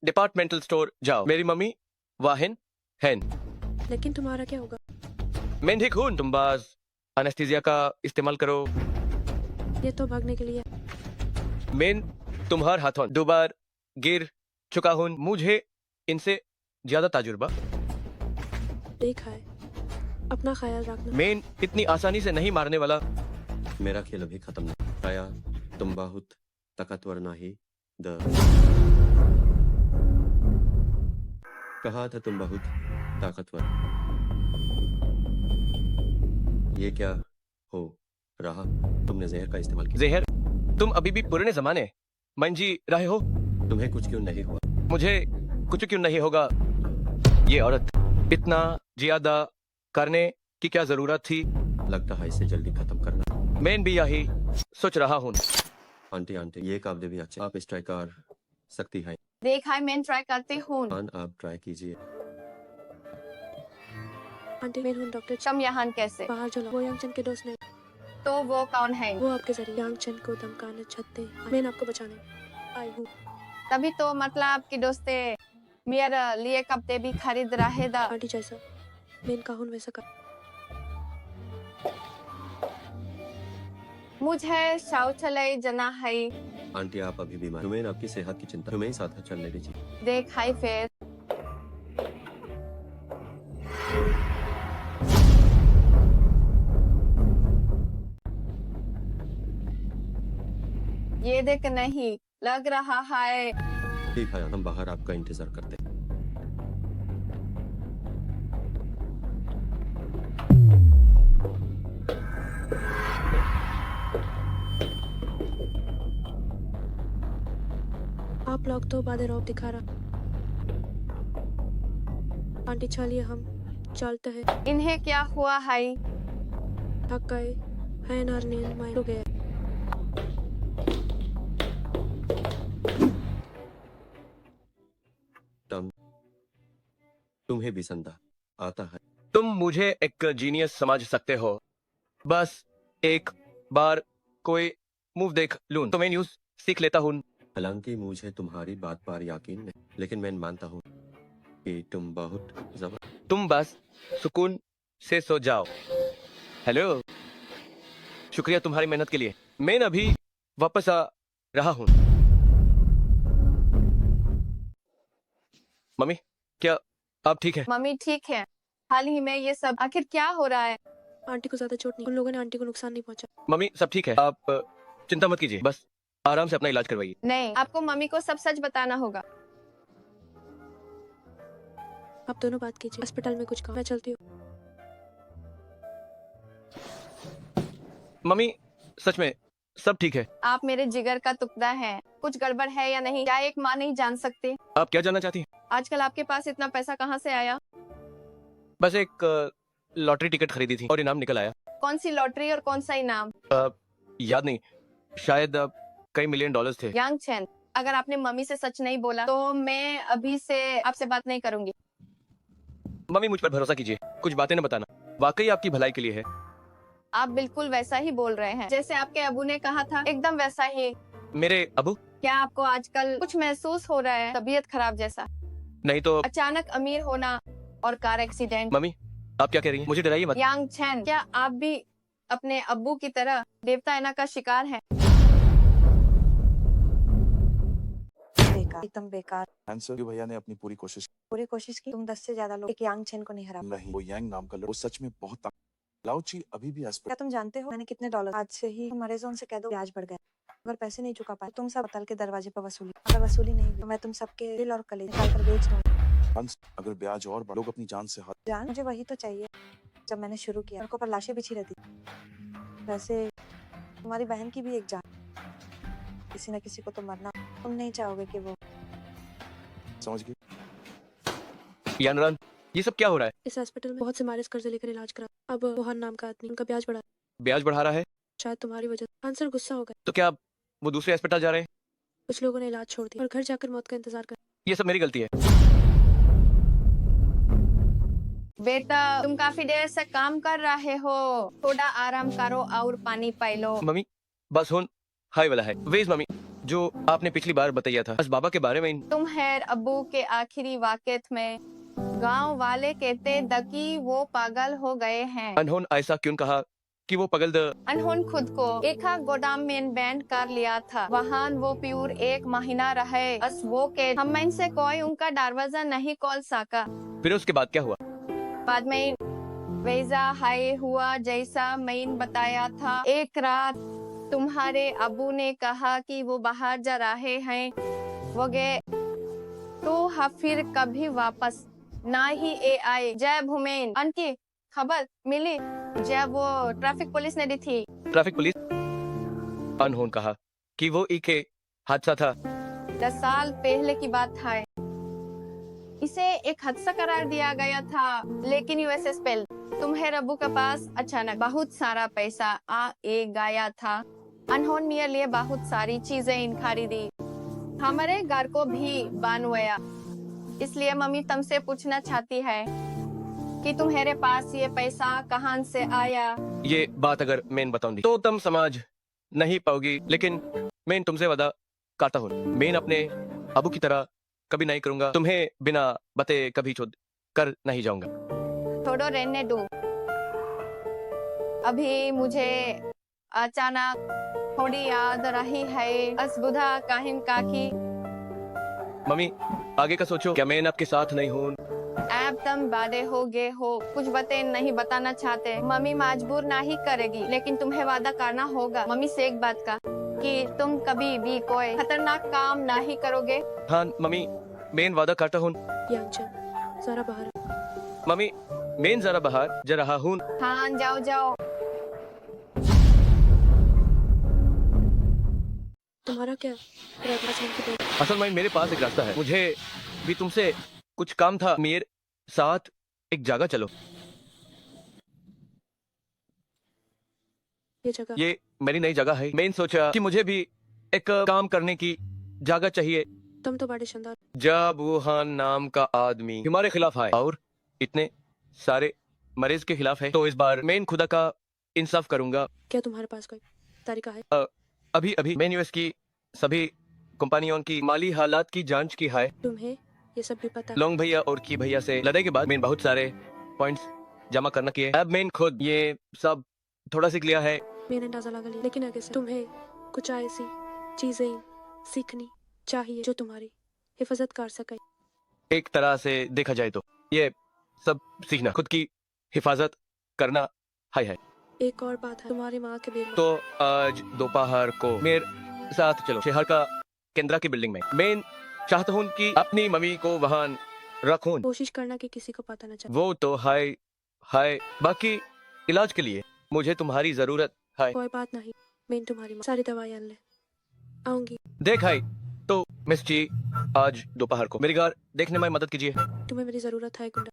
डिपार्टमेंटल स्टोर जाओ। मेरी मम्मी वाहन है। लेकिन तुम्हारा क्या होगा? मैं ठीक हूँ। तुम बस एनेस्थीसिया का इस्तेमाल करो। ये तो भागने के लिए। मैं तुम्हारे हाथों 2 बार गिर चुका हूँ। मुझे इनसे ज्यादा तजुर्बा। देखा है, अपना ख्याल रखना। मैं इतनी आसानी से नहीं मारने वाला। मेरा खेल अभी खत्म नहीं। आया तुम बहुत ताकतवर नहीं द कहा था तुम बहुत ताकतवर। ये क्या हो रहा? तुमने जहर का इस्तेमाल किया। जहर? तुम अभी भी पुराने जमाने मन जी रहे हो। तुम्हें कुछ क्यों नहीं हुआ? मुझे कुछ क्यों नहीं होगा? ये औरत इतना ज्यादा करने की क्या जरूरत थी? लगता है इसे जल्दी खत्म करना। मैं भी यही सोच रहा हूँ। आंटी आंटी ये काबले भी अच्छे। आप इस ट्राई कर सकती हैं। देखा है मैं ट्राई करती हूँ। आप ट्राई कीजिए। आंटी मैं हूँ डॉक्टर। तुम यहाँ कैसे? बाहर जो वो यंगचन के दोस्त ने। तो वो कौन है? वो आपके जरिए यंगचन को धमकाने चाहते हैं। मैं आपको बचाने आई हूँ। तभी तो मतलब आपकी दोस्ते मेरे लिए कपड़े भी खरीद रहे दा। आंटी जैसा मैं कहूँ वैसा कर। मुझे शौचालय जाना है। आंटी आप अभी बीमार। तुम्हें आपकी सेहत की चिंता। तुम्हें साथ चलने दीजिए। देख हाई फिर ये देख नहीं लग रहा है। ठीक है हम बाहर आपका इंतजार करते हैं। आप लोग तो बादे रौब दिखा रहा। आंटी चलिए हम चलते हैं। इन्हें क्या हुआ है? थक गए हैं और नींद में सो गए। तुम्हें भी संदा आता है। तुम मुझे एक जीनियस समझ सकते हो, बस एक बार कोई मूव देख लूं तो मैं न्यूज सीख लेता हूँ। हालांकि मुझे तुम्हारी बात पर यकीन नहीं, लेकिन मैं मानता हूँ कि तुम बहुत जबरदस्त। तुम बस सुकून से सो जाओ। हेलो, शुक्रिया तुम्हारी मेहनत के लिए। मैं अभी वापस आ रहा हूँ। मम्मी, क्या आप ठीक है? मम्मी ठीक है। हाल ही में ये सब आखिर क्या हो रहा है? आंटी को ज्यादा चोट नहीं, उन लोगों ने आंटी को नुकसान नहीं पहुंचा। मम्मी सब ठीक है, आप चिंता मत कीजिए, बस आराम से अपना इलाज करवाइए। नहीं, आपको मम्मी को सब सच बताना होगा। आप दोनों बात कीजिए, अस्पताल में कुछ काम, मैं चलती हूँ। मम्मी सच में सब ठीक है। आप मेरे जिगर का टुकड़ा हैं। कुछ गड़बड़ है या नहीं, क्या एक माँ नहीं जान सकती? आप क्या जानना चाहती हैं? आजकल आपके पास इतना पैसा कहाँ से आया? बस एक लॉटरी टिकट खरीदी थी और इनाम निकल आया। कौन सी लॉटरी और कौन सा इनाम? याद नहीं, शायद कई मिलियन डॉलर्स थे। यांग चैन, अगर आपने मम्मी से सच नहीं बोला तो मैं अभी से आपसे बात नहीं करूंगी। मम्मी मुझ पर भरोसा कीजिए, कुछ बातें न बताना, वाकई आपकी भलाई के लिए है। आप बिल्कुल वैसा ही बोल रहे हैं जैसे आपके अबू ने कहा था, एकदम वैसा ही। मेरे अबू? क्या आपको आजकल कुछ महसूस हो रहा है, तबीयत खराब जैसा? नहीं तो। अचानक अमीर होना और कार एक्सीडेंट। मम्मी आप क्या कह रही हैं? मुझे डराइए मत। यांग चैन, क्या आप भी अपने अब्बू की तरह देवता एना का शिकार हैं? बेकार, एकदम बेकार। आंसर भैया ने अपनी पूरी कोशिश पूरी कोशिश की, तुम 10 से ज्यादा लोग एक यांग चेन को नहीं हरा। नहीं, वो यांग नाम का लड़का, वो सच में बहुत लाउची अभी भी अस्पताल। क्या तुम जानते हो मैंने कितने डॉलर? आज से ही हमारे जोन से कह दो ब्याज बढ़ गए। अगर पैसे नहीं चुका पाए तुम सब अस्पताल के दरवाजे पर वसूली। अगर वसूली नहीं हुई तो मैं तुम सबके दिल और कलेजे निकाल कर बेच दूंगी। हंस, अगर ब्याज और बढ़, लोग अपनी जान से हाथ। जान, मुझे वही तो चाहिए। जब मैंने शुरू किया सड़कों पर लाशें बिछी रहती, वैसे तुम्हारी बहन की भी एक जान। किसी न किसी को तो मरना, तुम नहीं चाहोगे कि वो। समझ गए? यानरान, ये सब क्या हो रहा है? इस हॉस्पिटल में बहुत से मारिस कर्जे लेकर इलाज करा। अब वोहान नाम का आदमी उनका ब्याज बढ़ा, ब्याज बढ़ा रहा है? शायद तुम्हारी वजह से। आंसर गुस्सा हो गए। तो क्या वो दूसरे अस्पताल जा रहे हैं? कुछ लोगों ने इलाज छोड़ दिया और घर जाकर मौत का इंतजार कर। ये सब मेरी गलती है। बेटा, तुम काफी देर से काम कर रहे हो, थोड़ा आराम करो और पानी पी लो। मम्मी बस होन हाई वाला है। वेज मम्मी, जो आपने पिछली बार बताया था बस बाबा के बारे में। तुम हैर अब्बू के आखिरी वाक़ित में गांव वाले कहते दकी वो पागल हो गए हैं। अनहोन ऐसा क्यों कहा कि वो पगल द? अनहोन खुद को एक गोदाम में बैंड कर लिया था। वहाँ वो प्यूर 1 महीना रहे। बस वो के हम इनसे कोई उनका दरवाजा नहीं खोल सका। फिर उसके बाद क्या हुआ? बाद में वैसा हाई हुआ जैसा मैंने बताया था। एक रात तुम्हारे अबू ने कहा कि वो बाहर जा रहे हैं, वो गए तो फिर कभी वापस ना ही ए आए। जब हमें उनकी खबर मिली, जब वो ट्रैफिक पुलिस ने दी थी। Traffic police? अनहोन कहा कि वो एक हादसा था। 10 साल पहले की बात है। इसे एक हादसा करार दिया गया था, लेकिन यूएसएस पेल तुम्हें रब्बू के पास अचानक बहुत सारा पैसा आ गया था। अनहोन मेरे लिए बहुत सारी चीजें इन खरीदी, हमारे घर को भी बनवाया। इसलिए मम्मी तुमसे पूछना चाहती है कि तुम्हारे पास ये पैसा कहाँ से आया। ये बात अगर मैं बताऊंगी तो तुम समझ नहीं पाओगी, लेकिन मैं तुमसे वादा करता हूँ मैं अपने अबू की तरह कभी नहीं करूंगा। तुम्हें बिना बते कभी छोड़ कर नहीं जाऊंगा। थोड़ा रहने दो। अभी मुझे अचानक थोड़ी याद रही है असबुधा काहिन काकी। मम्मी आगे का सोचो, क्या मैं आपके साथ नहीं हूँ? अब तुम बड़े हो गए हो, कुछ बातें नहीं बताना चाहते। मम्मी मजबूर नहीं करेगी, लेकिन तुम्हें वादा करना होगा मम्मी से एक बात का, कि तुम कभी भी कोई खतरनाक काम नहीं करोगे। हाँ मम्मी, मैं वादा करता हूँ। यांगचन, जरा बाहर। मम्मी मैं जरा बाहर जा रहा हूँ। हाँ जाओ जाओ। तुम्हारा क्या? असल में मेरे पास एक रास्ता है, मुझे भी तुमसे कुछ काम था। मेरे साथ एक जगह चलो। ये मेरी नई जगह है। मैंने सोचा कि मुझे भी एक काम करने की जगह चाहिए, तुम तो बड़े शानदार। जब वुहान नाम का आदमी हमारे खिलाफ आए और इतने सारे मरीज के खिलाफ है, तो इस बार मैं इन खुदा का इंसाफ करूंगा। क्या तुम्हारे पास कोई तरीका है? अभी अभी मैंने यूएस की सभी कंपनियों की माली हालात की जांच की है। तुम्हें ये सब भी पता है? लोंग भैया और की भैया से लड़ाई के बाद मैंने बहुत सारे पॉइंट्स जमा करना किए। अब मैंने खुद ये सब थोड़ा सीख लिया है। मैंने अंदाजा लगा लिया, लेकिन आगे से तुम्हें कुछ ऐसी चीजें सीखनी चाहिए जो तुम्हारी हिफाजत कर सके। एक तरह से देखा जाए तो ये सब सीखना, खुद की हिफाजत करना है। एक और बात है, तुम्हारी माँ के बीमार। तो आज दोपहर को मेरे साथ चलो शहर का केंद्रा की बिल्डिंग में। मैं चाहता हूँ कि अपनी मम्मी को वहाँ रखूं। कोशिश करना कि किसी को पता न चले। वो तो है, बाकी इलाज के लिए मुझे तुम्हारी जरूरत है। कोई बात नहीं, मैं तुम्हारी माँ सारी दवाइयाँ ले आऊंगी। देख है तो मिस जी, आज दोपहर को मेरी घर देखने में मदद कीजिए। तुम्हें मेरी जरूरत है गुंडा।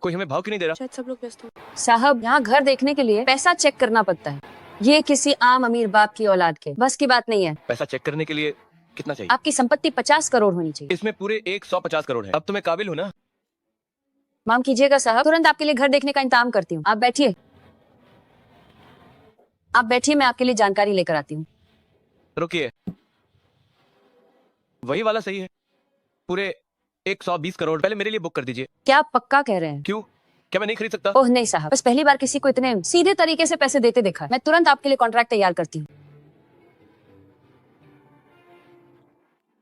कोई हमें भाव क्यों नहीं दे रहा? शायद सब लोग व्यस्त हो। साहब, यहाँ घर देखने के लिए पैसा चेक करना पड़ता है। ये किसी आम अमीर बाप की औलाद के बस की बात नहीं है। पैसा चेक करने के लिए कितना चाहिए? आपकी संपत्ति 50 करोड़ होनी चाहिए। इसमें पूरे 150 करोड़ है। अब तो मैं काबिल हूँ ना? माम कीजिएगा साहब, तुरंत आपके लिए घर देखने का इंतजाम करती हूँ। आप बैठिए, मैं आपके लिए जानकारी लेकर आती हूँ। रुकिए, वही वाला सही है। पूरे 120 करोड़ पहले मेरे लिए बुक कर दीजिए। क्या आप पक्का कह रहे हैं? क्यों, क्या मैं नहीं खरीद सकता? ओह नहीं साहब, बस पहली बार किसी को इतने सीधे तरीके से पैसे देते देखा है। मैं तुरंत आपके लिए कॉन्ट्रैक्ट तैयार करती हूँ।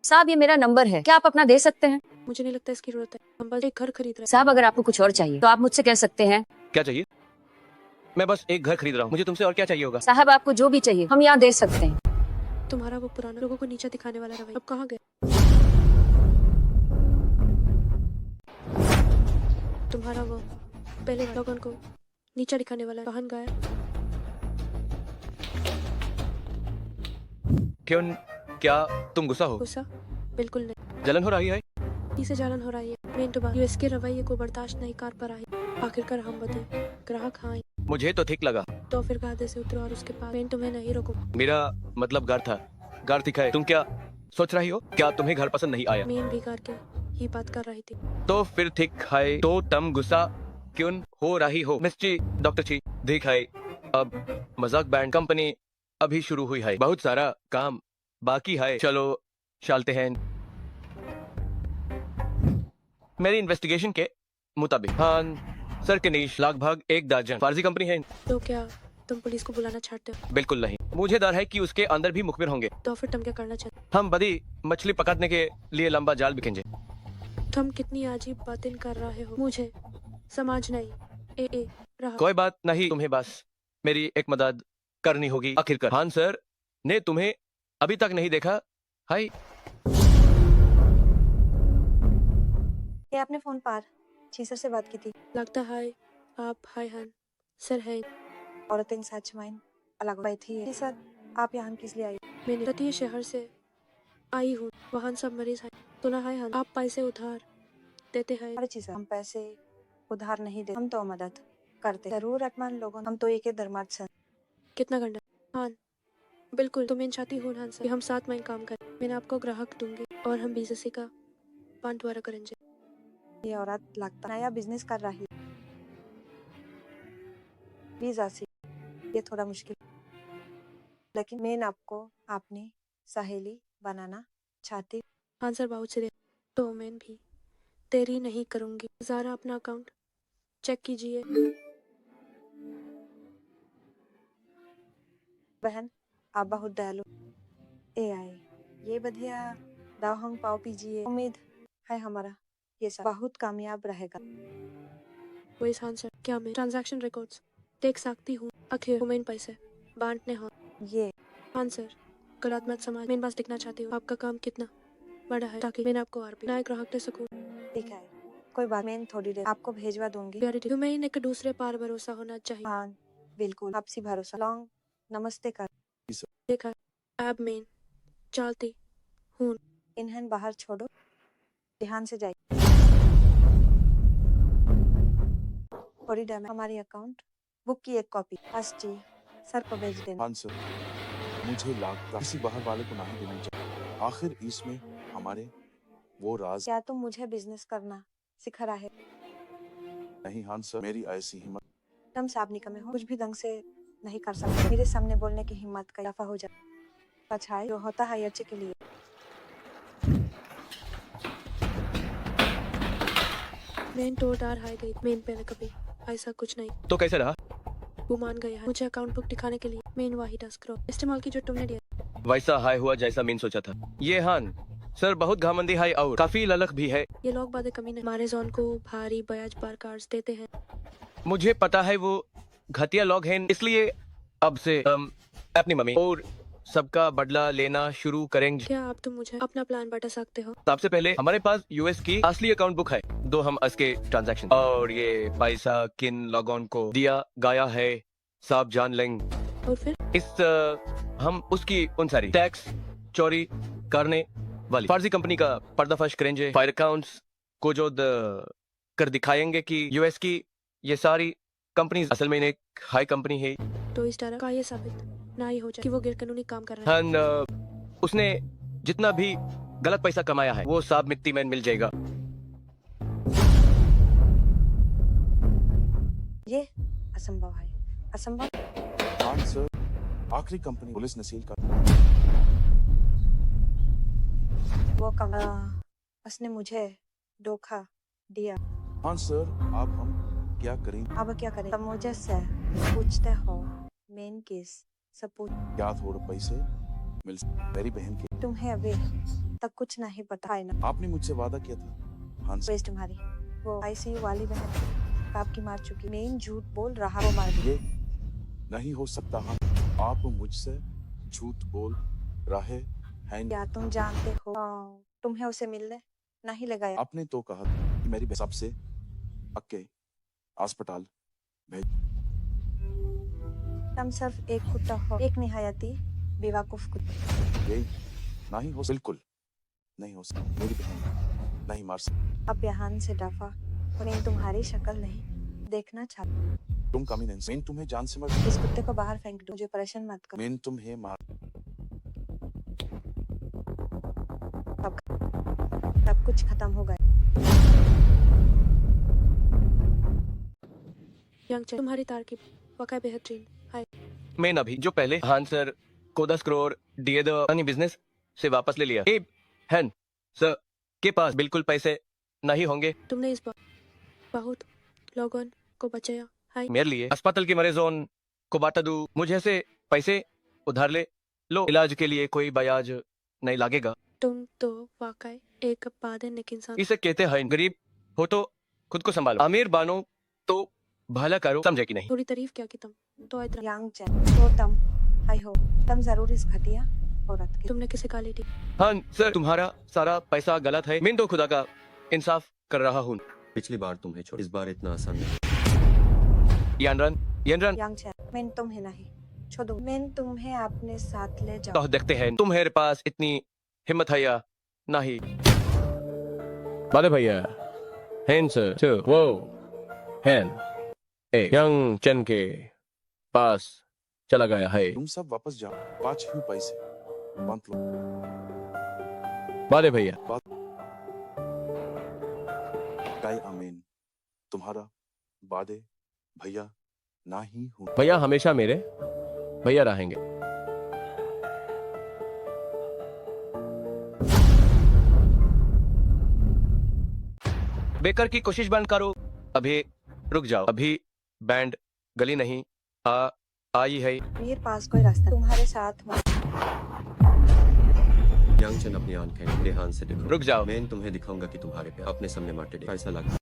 साहब, ये मेरा नंबर है, क्या आप अपना दे सकते हैं? मुझे नहीं लगता इसकी जरूरत है, हम बस एक घर खरीद रहे हैं। साहब, अगर आपको कुछ और चाहिए तो आप मुझसे कह सकते हैं। क्या चाहिए? मैं बस एक घर खरीद रहा हूँ, मुझे तुमसे और क्या चाहिए होगा? साहब, आपको जो भी चाहिए हम यहाँ दे सकते हैं। तुम्हारा वो पुराना लोगों को नीचा दिखाने वाला रवैया अब कहाँ गया? तुम्हारा वो पहले लोगों को नीचा दिखाने वाला कहाँ गया? क्यों, क्या तुम गुस्सा हो? गुस्सा? बिल्कुल नहीं। जलन हो रही है? इसे जलन हो रही है। मैं तो यूएस के रवैये को बर्दाश्त नहीं कर पा रही। आखिरकार हम बदे ग्राहक आए मुझे तो ठीक लगा। तो फिर गाधे से उतरो और उसके बाद मैं तुम्हें नहीं रोकूं। मेरा मतलब घर था, घर दिखा है। तुम क्या सोच रही हो? क्या तुम्हें घर पसंद नहीं आया? मैं भी घर के ही बात कर रही थी। तो फिर ठीक है, तो तुम गुस्सा क्यों हो रही हो? मिस जी, डॉक्टर जी, देख है, अब मजाक बैंड कंपनी अभी शुरू हुई है, बहुत सारा काम बाकी है। चलो चलते हैं। मेरी इन्वेस्टिगेशन के मुताबिक हाँ सर के नीच लगभग 1 दर्जन फर्जी कंपनी है। तो क्या तुम पुलिस को बुलाना चाहते हो? बिल्कुल नहीं, मुझे डर है कि उसके अंदर भी मुखबिर होंगे। तो फिर तुम क्या करना चाहते हम बड़ी मछली पकड़ने के लिए लंबा जाल बिखेंगे। हो? तुम कितनी अजीब बातें कर रहे हो, मुझे समझ नहीं ए रहा। कोई बात नहीं, तुम्हें बस मेरी एक मदद करनी होगी। आखिरकार हाँ सर ने तुम्हें अभी तक नहीं देखा। हाय, ये आपने फोन पर चीसर से बात की थी। लगता है आप हाय हन सर है। औरतें सच माइन अलग बात थी। जी सर, आप यहाँ किस लिए आई? मैं तटीय शहर से आई हूँ, वहाँ सब मरीज हैं। सुना है हन आप पैसे उधार देते हैं। अरे जी सर, हम पैसे उधार नहीं देते, हम तो मदद करते जरूरतमंद लोगों। हम तो एक ही धर्मार्थ सर। कितना घंटा? हाँ बिल्कुल, तो मैं चाहती हूँ हन सर हम साथ में काम करें। मैंने आपको ग्राहक दूंगी और हम बिजनेस का बंटवारा करेंगे। ये औरत लगता नया बिजनेस कर रही है। वीजा से ये थोड़ा मुश्किल, लेकिन मैं आपको अपनी सहेली बनाना चाहती हूँ। हाँ सर, बहुत से तो मैं भी देरी नहीं करूंगी। ज़रा अपना अकाउंट चेक कीजिए। बहन, आप बहुत दयालु। ए आए ये बढ़िया दावहंग पाव पीजिए। उम्मीद है हमारा ये सब बहुत कामयाब रहेगा। वही हाँ सर, क्या मैं ट्रांजैक्शन रिकॉर्ड्स देख सकती हूँ? आखिर मेन पैसे बांटने हो। ये हाँ सर, गलत मत समझ, मैं बस देखना चाहती हूँ आपका काम कितना बड़ा है, ताकि मैं आपको और भी नए ग्राहक दे सकूँ। ठीक है, कोई बात, मैं थोड़ी देर आपको भेजवा दूंगी। मैं एक दूसरे पर भरोसा होना चाहिए। हाँ बिल्कुल, आपसी भरोसा। लॉन्ग नमस्ते कर। देखा, अब मैं चलती हूँ। इन्हें बाहर छोड़ो, ध्यान से जाइए। थोड़ी देर में हमारी अकाउंट बुक की एक कॉपी। बस जी, सर को भेज देना। हाँ सर, मुझे लगता किसी बाहर वाले को नहीं देना चाहिए। आखिर इसमें हमारे वो राज क्या तुम मुझे बिजनेस करना सिखा रहा है? नहीं। हाँ सर, मेरी ऐसी हिम्मत तुम साहब निकम्मे हो, कुछ भी ढंग से नहीं कर सकते। मेरे सामने बोलने की हिम्मत का दफा हो जाए। अच्छा है, जो होता है अच्छे के लिए। मेन टोटार हार गई। मेन पहले कभी ऐसा कुछ नहीं। तो कैसे रहा? वो मान गया है मुझे अकाउंट बुक दिखाने के लिए। मेन वही टास्क करो, इस्तेमाल की जो तुमने दिया। वैसा हाई हुआ जैसा मैंने सोचा था। ये हान सर बहुत घमंडी है और काफी ललक भी है। ये लोग बातें कमी नहीं। हमारे जोन को भारी ब्याज पर कार्ड्स देते हैं। मुझे पता है वो घटिया लोग हैं, इसलिए अब से हम अपनी मम्मी और सबका बदला लेना शुरू करेंगे। क्या आप तुम मुझे अपना प्लान बता सकते हो? सबसे पहले हमारे पास यूएस की असली अकाउंट बुक है, दो हम उसके ट्रांजैक्शन और ये पैसा किन लोगों को दिया गया है सब जान लेंगे। और फिर हम उसकी उन सारी टैक्स चोरी करने वाली फर्जी कंपनी का पर्दाफाश करेंगे। फायर अकाउंट्स को जो कर दिखाएंगे कि यूएस की ये सारी कंपनीज असल में एक हाई कंपनी है। तो इस तरह का ये साबित ना ही हो जाए कि वो गैरकानूनी काम कर रहा है। उसने जितना भी गलत पैसा कमाया है वो सब मिट्टी में मिल जाएगा। ये असंभव है, असंभव। हाँ सर, आखिरी कंपनी पुलिस ने सील कर। वो उसने मुझे धोखा दिया। हाँ सर, अब हम क्या करें? अब क्या करें? तुम मुझे से पूछते हो मेन केस सबूत। क्या थोड़े पैसे मिल मेरी बहन के? तुम्हें अभी तक कुछ नहीं पता है ना? आपने मुझसे वादा किया था। हाँ सर, बेस तुम्हारी वो आईसीयू वाली बहन आपकी मार चुकी। मेन झूठ बोल रहा, वो मार ये नहीं हो सकता। हाँ, आप मुझसे झूठ बोल रहे हैं। क्या तुम जानते हो तुम्हें उसे मिलने नहीं लगाया? आपने तो कहा कि मेरी बहन सबसे पक्के अस्पताल भेज। तुम सिर्फ एक कुत्ता हो, एक निहायती बेवकूफ कुत्ता। ये नहीं हो, बिल्कुल नहीं हो सकता। मेरी बहन नहीं मार सकती। अब यहाँ से दफा। मैं तुम्हारी शक्ल नहीं देखना चाहती। तुम कमी नहीं। मैं तुम्हें जान से मार। इस कुत्ते को बाहर फेंक दो, मुझे परेशान मत करो। मैं तुम्हें मार। सब कुछ खत्म हो गया। यंग तुम्हारी तारकीब वाकई बेहतरीन है। मैं अभी जो पहले हान सर को 10 करोड़ दिए द बिजनेस से वापस ले लिया। हैन सर के पास बिल्कुल पैसे नहीं होंगे। तुमने इस बार बहुत लोगों को बचाया है। मेरे लिए अस्पताल के मरीजों को बांटा दूं, मुझे से पैसे उधार ले लो, इलाज के लिए कोई ब्याज नहीं लगेगा। तुम तो वाकई एक नेक इंसान। इसे कहते हैं गरीब हो तो खुद को संभालो, अमीर बानो तो भला करो, समझे कि नहीं? थोड़ी तारीफ क्या की तुम तो इतना। यंग चैन तो तुम आई हो, तुम जरूर इस घटिया औरत के। तुमने किसे गाली दी? हाँ सर, तुम्हारा सारा पैसा गलत है। मैं तो खुदा का इंसाफ कर रहा हूँ। पिछली बार तुम्हें छोड़, इस बार इतना आसान नहीं। यंग यंग चैन, मैं तुम्हें नहीं छोड़ू। मैं तुम्हें अपने साथ ले तो जाऊँ। देखते हैं तुम्हारे पास इतनी हिम्मत है या नहीं। बाले भैया हैंस टू वो हैन यंग चन के पास चला गया है। तुम सब वापस जाओ, 5 ही पैसे बांध लो। बाले भैया गाय आमीन। तुम्हारा वादे भैया ना ही हूँ। भैया हमेशा मेरे भैया रहेंगे। बेकर की कोशिश बंद करो। अभी रुक जाओ, अभी बैंड गली नहीं आई है। मेरे पास कोई रास्ता तुम्हारे साथ हूँ। यंगचन अपनी आंखें ध्यान से देखो। रुक जाओ, मैं तुम्हें दिखाऊंगा कि तुम्हारे पे अपने सामने माटे दे। कैसा लगा?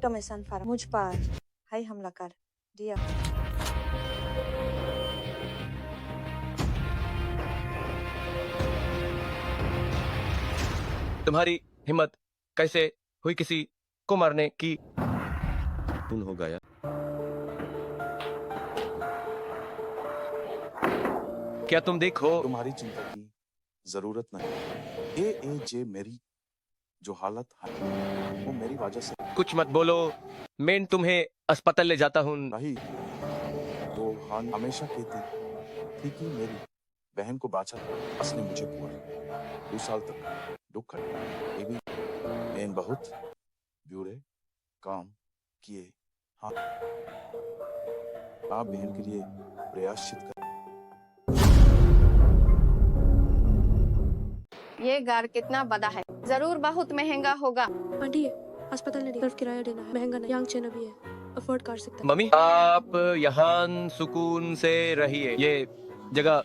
तुम ऐसा फर मुझ पर हाई हमला कर दिया। तुम्हारी हिम्मत कैसे हुई किसी को मारने की? खून हो गया। क्या तुम देखो? तुम्हारी चिंता की जरूरत नहीं। ए जे मेरी जो हालत है वो मेरी वजह से कुछ मत बोलो, मैं तुम्हें अस्पताल ले जाता हूँ। नहीं। वो हाँ हमेशा कहती थी कि मेरी बहन को बाचा उसने मुझे हुआ 2 साल तक दुख है। ये भी मैं बहुत बुरे काम किए। हाँ आप बहन के लिए प्रयासचित कर। ये घर कितना बड़ा है, जरूर बहुत महंगा होगा। आंटी अस्पताल नहीं सिर्फ किराया देना है, महंगा नहीं। यांग चेन अभी है, अफोर्ड कर सकता है। मम्मी आप यहाँ सुकून से रहिए, ये जगह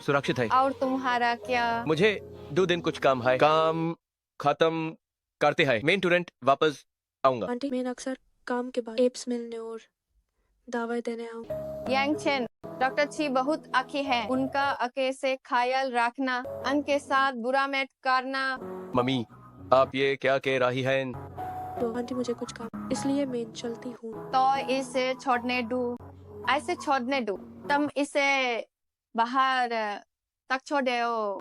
सुरक्षित है। और तुम्हारा क्या? मुझे 2 दिन कुछ काम है, काम खत्म करते हैं मैं तुरंत वापस आऊंगा। आंटी मैं अक्सर काम के बाद एप्स मिलने और दवाई देने आऊँ। यांग चेन, डॉक्टर ची बहुत अच्छी है, उनका आके से ख्याल रखना, उनके साथ बुरा मत करना। मम्मी आप ये क्या कह रही हैं? तो आंटी मुझे कुछ काम, इसलिए मैं चलती हूँ। तो इसे छोड़ने दो, ऐसे छोड़ने दो। तुम इसे बाहर तक छोड़े हो।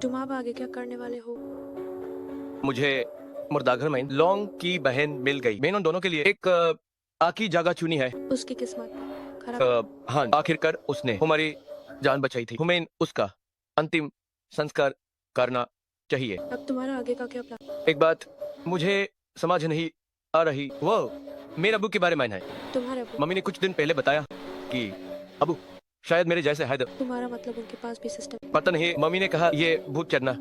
तुम अब आगे क्या करने वाले हो? मुझे मुर्दाघर में लॉन्ग की बहन मिल गई। मैंने उन दोनों के लिए एक आखिरी जगह चुनी है। उसकी किस्मत खराब। हाँ आखिरकार उसने हमारी जान बचाई थी। हमें उसका अंतिम संस्कार करना चाहिए। अब तुम्हारा आगे का क्या प्लान? एक बात मुझे समझ नहीं आ रही, वो मेरे अबू के बारे में है। तुम्हारे अब्बू? मम्मी ने कुछ दिन पहले बताया कि अबू शायद मेरे जैसे है। तुम्हारा मतलब उनके पास भी सिस्टम? पता नहीं, मम्मी ने कहा ये भूत चढ़ना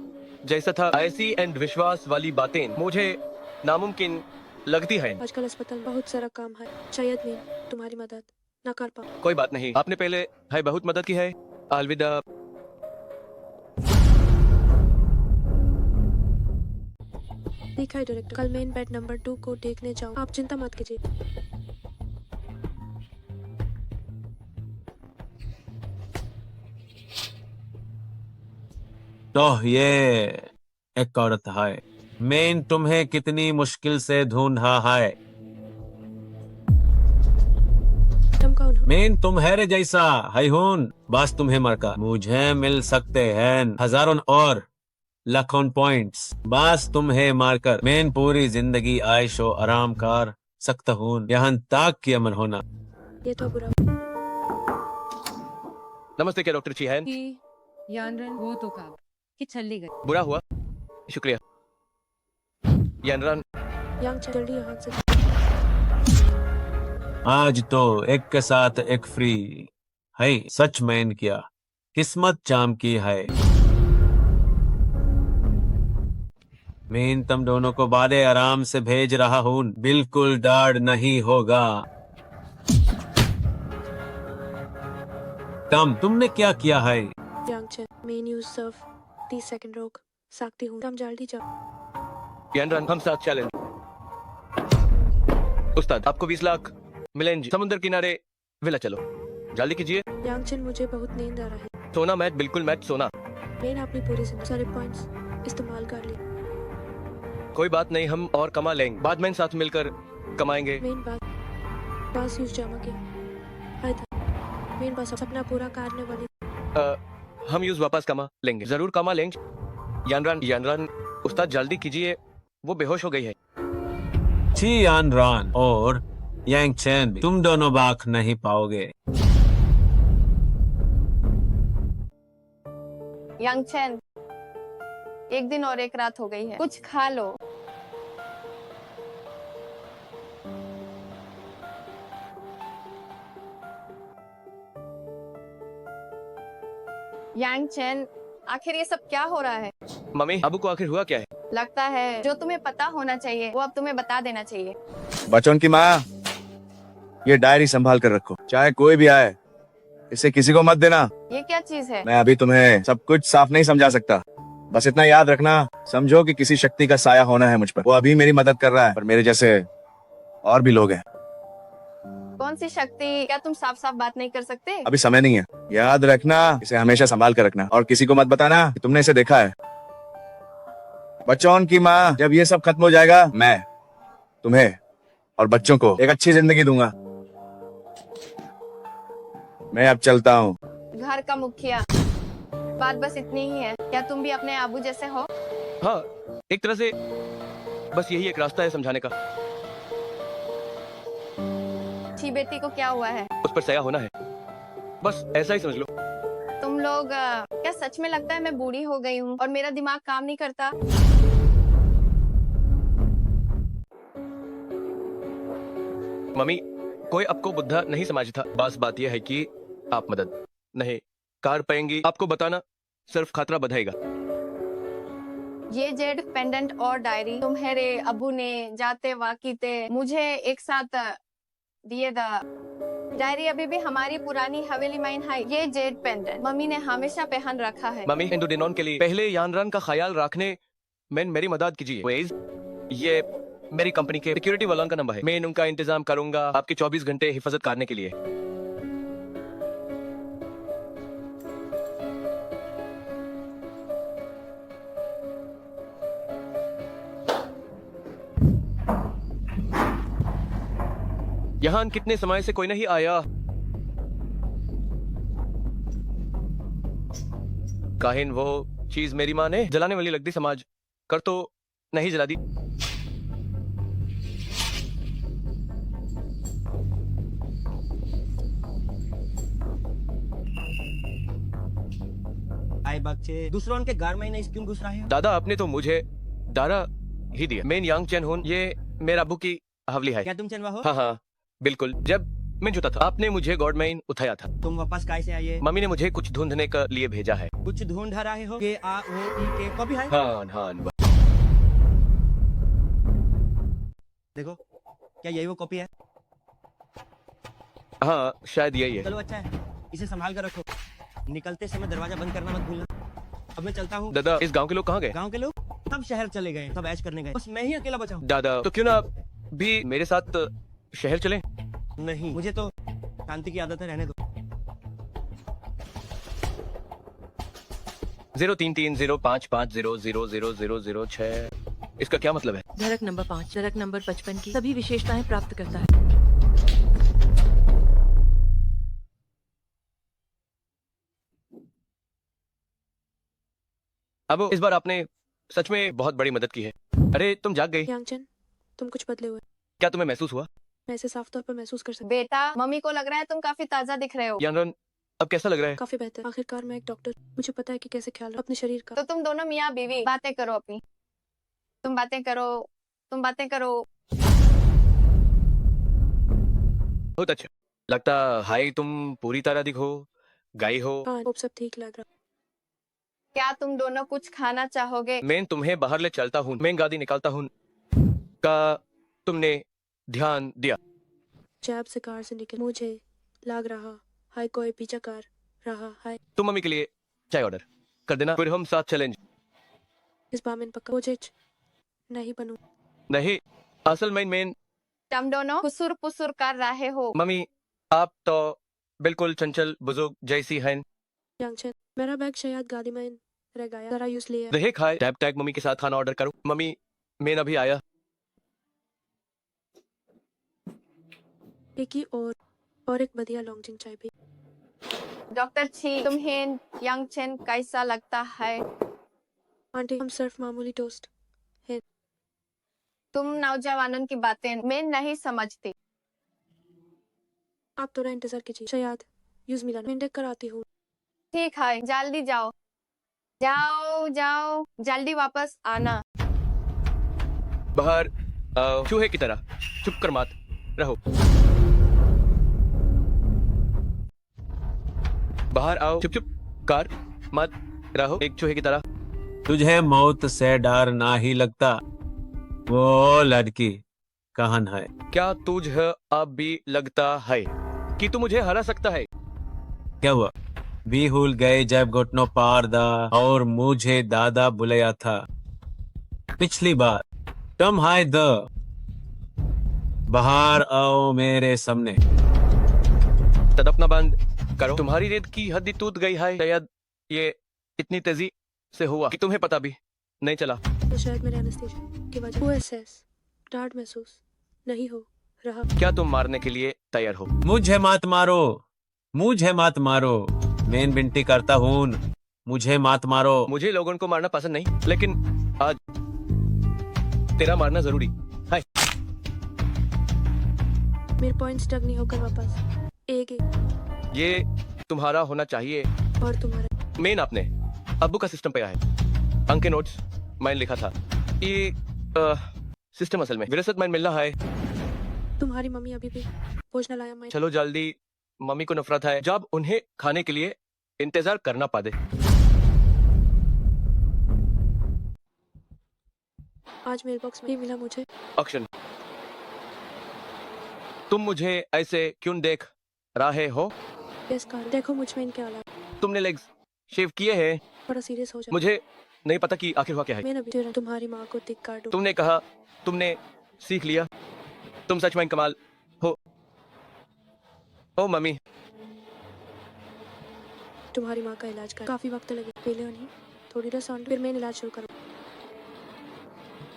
जैसा था। ऐसी एंड विश्वास वाली बातें मुझे नामुमकिन लगती है। आजकल अस्पताल में बहुत सारा काम है, शायद मैं तुम्हारी मदद न कर पाऊँ। कोई बात नहीं, आपने पहले है बहुत मदद की है। अलविदा। ठीक है डायरेक्टर, कल मेन बेड नंबर 2 को देखने जाओ। आप चिंता मत कीजिए। तो ये एक औरत है, मैं तुम्हें कितनी मुश्किल से ढूंढा है। तुम कौन हो? मैं तुम्हारे जैसा है हूं, बस तुम्हें मरका मुझे मिल सकते हैं हजारों और लाखों पॉइंट्स। बस तुम्हें मारकर मैं पूरी जिंदगी आयशो आराम कर सकता हूँ, यहाँ तक कि अमन होना। ये तो बुरा। नमस्ते, क्या डॉक्टर चीहैन? कि यानरन वो तो काम कि छल्ली गई। बुरा हुआ, शुक्रिया। यानरन यांग चेन जल्दी यहाँ से। आज तो एक के साथ एक फ्री है। सच मैन किया किस्मत चाम की है। मैं तुम दोनों को बादे आराम से भेज रहा हूँ, बिल्कुल डर नहीं होगा। तुमने क्या किया है? यांग चेन मेन यूज सर्व 30 सेकंड रोक सकती हूँ। तुम जल्दी जाओ। यानरन हम साथ चैलेंज। उस्ताद आपको 20 लाख मिलेंगे। समुद्र किनारे विला चलो, जल्दी कीजिए। यांग चेन मुझे बहुत नींद आ रहा है। सोना मैच, बिल्कुल मैच सोना। मैंने अपनी पूरी जिंदगी सारे पॉइंट्स इस्तेमाल कर लिए। कोई बात नहीं, हम और कमा लेंगे, बाद में साथ मिलकर कमाएंगे। मेन बात बस यूज जमा के है था। मेन बस सपना पूरा करने वाली। हम यूज वापस कमा लेंगे, जरूर कमा लेंगे। यानरन उस्ताद जल्दी कीजिए, वो बेहोश हो गई है। यानरन और यांग चेन तुम दोनों बाख नहीं पाओगे। यांग चेन, एक दिन और एक रात हो गई है, कुछ खा लो। यांग चेन, आखिर ये सब क्या हो रहा है? मम्मी अबू को आखिर हुआ क्या है? लगता है जो तुम्हें पता होना चाहिए वो अब तुम्हें बता देना चाहिए। बच्चों की माँ, ये डायरी संभाल कर रखो, चाहे कोई भी आए इसे किसी को मत देना। ये क्या चीज है? मैं अभी तुम्हें सब कुछ साफ नहीं समझा सकता, बस इतना याद रखना, समझो कि किसी शक्ति का साया होना है मुझ पर। वो अभी मेरी मदद कर रहा है, पर मेरे जैसे और भी लोग हैं। कौन सी शक्ति? क्या तुम साफ साफ बात नहीं कर सकते? अभी समय नहीं है, याद रखना, इसे हमेशा संभाल कर रखना और किसी को मत बताना कि तुमने इसे देखा है। बच्चों की माँ, जब ये सब खत्म हो जाएगा मैं तुम्हें और बच्चों को एक अच्छी जिंदगी दूंगा। मैं अब चलता हूँ। घर का मुखिया, बात बस इतनी ही है। क्या तुम भी अपने आबू जैसे हो? हाँ, एक तरह से बस यही एक रास्ता है समझाने का। अच्छी बेटी को क्या हुआ है? उस पर सया होना है, बस ऐसा ही समझ लो। तुम लोग क्या सच में लगता है मैं बूढ़ी हो गई हूँ और मेरा दिमाग काम नहीं करता? मम्मी, कोई आपको बुद्धा नहीं समझता। बस बात यह है कि आप मदद नहीं कर पाएंगी। आपको बताना सिर्फ खतरा बढ़ाएगा। ये जेड पेंडेंट और डायरी तुम्हारे अबू ने जाते वाकीते मुझे एक साथ दिए था। डायरी अभी भी हमारी पुरानी हवेली माइन है। ये जेड पेंडेंट मम्मी ने हमेशा पहन रखा है। मम्मी, इंडोडिनोन के लिए पहले यानरान का ख्याल रखने में मेरी मदद कीजिए। वेज, ये मेरी कंपनी के सिक्योरिटी वालों का नंबर है। मैं उनका इंतजाम करूंगा आपकी 24 घंटे हिफाजत करने के लिए। यहाँ कितने समय से कोई नहीं आया। काहिन वो चीज मेरी माँ ने जलाने वाली लगती समाज कर तो नहीं जला दी। आए बच्चे दूसरों के घर में नहीं क्यों घुस रहे हो? दादा, आपने तो मुझे दारा ही दिया। मैं यांग चैन हूँ, ये मेरा अबू की हवली है। क्या तुम चनवा हो? हाँ हाँ बिल्कुल। जब मैं जुटा था आपने मुझे गॉडमाइन उठाया था। तुम वापस कैसे आए? मम्मी ने मुझे कुछ ढूंढने के लिए भेजा है। कुछ ढूंढ रहे हो? के आ ओ ई के कॉपी है? हाँ हाँ। देखो, क्या यही वो कॉपी है? हाँ शायद यही है। चलो अच्छा है, इसे संभाल कर रखो। निकलते समय दरवाजा बंद करना मत भूलना। अब मैं चलता हूँ। दादा, इस गांव के लोग कहाँ गए? गांव के लोग सब शहर चले गए, सब ऐश करने गए, बस मैं ही अकेला बचा हूँ। दादा, तो क्यों ना भी मेरे साथ शहर चलें? नहीं, मुझे तो शांति की आदत है, रहने दो। 033055000006 इसका क्या मतलब है? धड़क नंबर 5 धड़क नंबर 55 की सभी विशेषताएं प्राप्त करता है। अब इस बार आपने सच में बहुत बड़ी मदद की है। अरे तुम जाग गई। यांगचन, तुम कुछ बदले हुए। क्या तुम्हें महसूस हुआ? मैं इसे साफ तौर पर महसूस कर सकती बेटा, मम्मी को लग रहा है तुम काफी ताजा दिख रहे हो। यानरन, अब कैसा लग रहा है? काफी बेहतर। आखिरकार मैं एक डॉक्टर, मुझे पता है कि कैसे ख्याल रखो अपने शरीर का। तो तुम दोनों मियाँ बीवी बातें करो अपनी। तुम बातें करो, तुम बातें करो। बहुत अच्छा लगता है। तुम पूरी तरह दिखो गई हो। हाँ, अब सब ठीक लग रहा। क्या तुम दोनों कुछ खाना चाहोगे? मैं तुम्हें बाहर ले चलता हूँ, मैं गाड़ी निकालता हूँ। का तुमने ध्यान दिया? जैब से कार से निकल मुझे लग रहा है कोई पीछा कर रहा है। तुम मम्मी के लिए चाय ऑर्डर कर देना, फिर हम साथ चलेंगे। इस बार मैं पक्का मुझे नहीं बनूं। नहीं, असल में तुम दोनों खुसुर पुसुर कर रहे हो। मम्मी, आप तो बिल्कुल चंचल बुजुर्ग जैसी हैं। यांगचन, मेरा बैग शायद गाड़ी में रह गया, जरा यूज लिया। रहे खाए टैब टैग मम्मी के साथ खाना ऑर्डर करो। मम्मी, मैं अभी आया। एक ही और एक बढ़िया लॉन्जिंग चाय भी। डॉक्टर छी, तुम्हें यांगचन कैसा लगता है? आंटी, हम सिर्फ मामूली टोस्ट हैं। तुम नौजवानों की बातें मैं नहीं समझती। आप थोड़ा इंतजार कीजिए, शायद यूज मिला। मैं देख कर आती हूँ। ठीक है, जल्दी जाओ जाओ जाओ, जल्दी वापस आना। बाहर चूहे की तरह चुप कर मत रहो। बाहर आओ, चुप चुप कर मत रहो, एक चूहे की तरह। तुझे मौत से डर ना ही लगता? वो लड़की कहां है? क्या तुझे अब भी लगता है कि तू मुझे हरा सकता है? क्या हुआ? भी भूल गए जब घुटनों पार दा और मुझे दादा बुलाया था पिछली बार। तुम हाय द बाहर आओ मेरे सामने। तड़पना बंद करो। तुम्हारी रेत की हड्डी टूट गई है। शायद ये इतनी तेजी से हुआ कि तुम्हें पता भी नहीं चला। तो शायद मेरे एनेस्थीसिया की वजह ओएसएस डर महसूस नहीं हो रहा। क्या तुम मारने के लिए तैयार हो? मुझे मत मारो, मुझे मत मारो, मैं विनती करता हूँ, मुझे मत मारो। मुझे लोगों को मारना पसंद नहीं, लेकिन आज तेरा मारना जरूरी। हाय। मेरे पॉइंट्स डग नहीं होकर वापस एक एक ये तुम्हारा होना चाहिए। और तुम्हारा मेन आपने अब्बू का सिस्टम पे है। अंक के नोट्स मैंने लिखा था। ये सिस्टम असल में विरासत में मिलना है। तुम्हारी मम्मी अभी भी भोजन लाया मैं चलो जल्दी, मम्मी को नफरत है जब उन्हें खाने के लिए इंतजार करना पड़े। आज मेल बॉक्स में ही मिला मुझे। अक्षन, तुम मुझे ऐसे क्यों देख रहे हो? यस कार, देखो मुझ में इनके हालात। तुमने लेग्स शेव किए हैं। थोड़ा सीरियस हो जाओ। मुझे नहीं पता कि आखिर हुआ क्या है। मैं अभी तुम्हारी माँ को दिख काट दूं। तुमने कहा, तुमने सीख लिया। तुम सच में कमाल हो। ओ मम्मी, तुम्हारी माँ का इलाज कर काफी वक्त लगे। पहले उन्हें थोड़ी रसौंड, फिर मैं इलाज शुरू करूँ।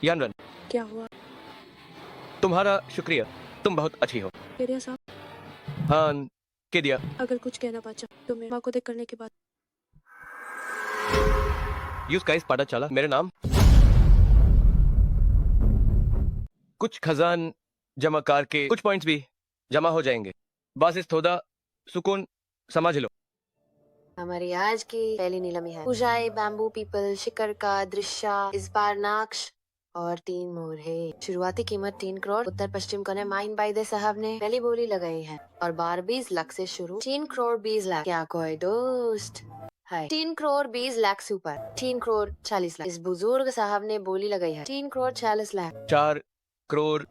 यानरन, क्या हुआ? तुम्हारा शुक्रिया। तुम बहुत अच्छी हो। एरिया साहब, हाँ, के दिया। अगर कुछ कहना पाचा तो मैं माँ को देख करने के बाद। यूज काइस पाड़ा चला मेरे नाम। कुछ खजान जमा करके कुछ पॉइंट्स भी जमा हो जाएंगे। बस इस थोड़ा सुकून समझ लो। हमारी आज की पहली नीलामी है। पूजाई, बैम्बू पीपल, शिकर का दृश्य, इस बार नाक्ष और 3 मोर है। शुरुआती कीमत 3 करोड़। उत्तर पश्चिम कोने माइन बाईदे साहब ने पहली बोली लगाई है और 12-20 लाख से शुरू। 3 करोड़ 20 लाख। क्या कोई दोस्त है? 3 करोड़ 20 लाख से ऊपर। 3 करोड़ 40 लाख। इस बुजुर्ग साहब ने बोली लगाई है 3 करोड़ 40 लाख। 4 करोड़।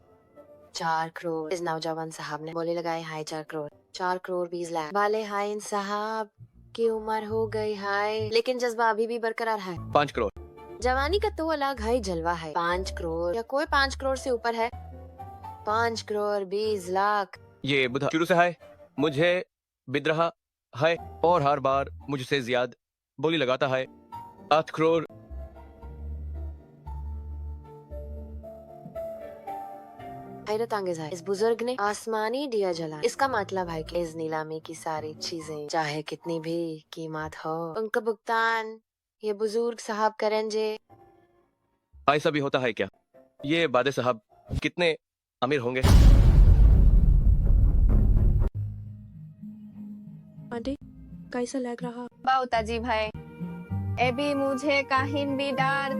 4 करोड़। इस नौजवान साहब ने बोली लगाई है 4 करोड़। 4 करोड़ 20 लाख। वाले हाइन साहब की उम्र हो गई है, लेकिन जज्बा अभी भी बरकरार है। 5 करोड़। जवानी का तो अलग है जलवा है। 5 करोड़ या कोई 5 करोड़ से ऊपर है। 5 करोड़ 20 लाख। ये बुधा शुरू से है, मुझे बिद रहा है और हर बार मुझसे ज्यादा बोली लगाता है। 8 करोड़। हैरत अंगेज है, इस बुजुर्ग ने आसमानी दिया जला। इसका मतलब है कि इस नीलामी की सारी चीजें चाहे कितनी भी कीमत हो, उनका भुगतान ये बुजुर्ग साहब करेंगे। ऐसा भी होता है क्या? ये बादे साहब कितने अमीर होंगे? आंटी, कैसा लग रहा? बहुत अजीब है। अभी मुझे कहीं भी डर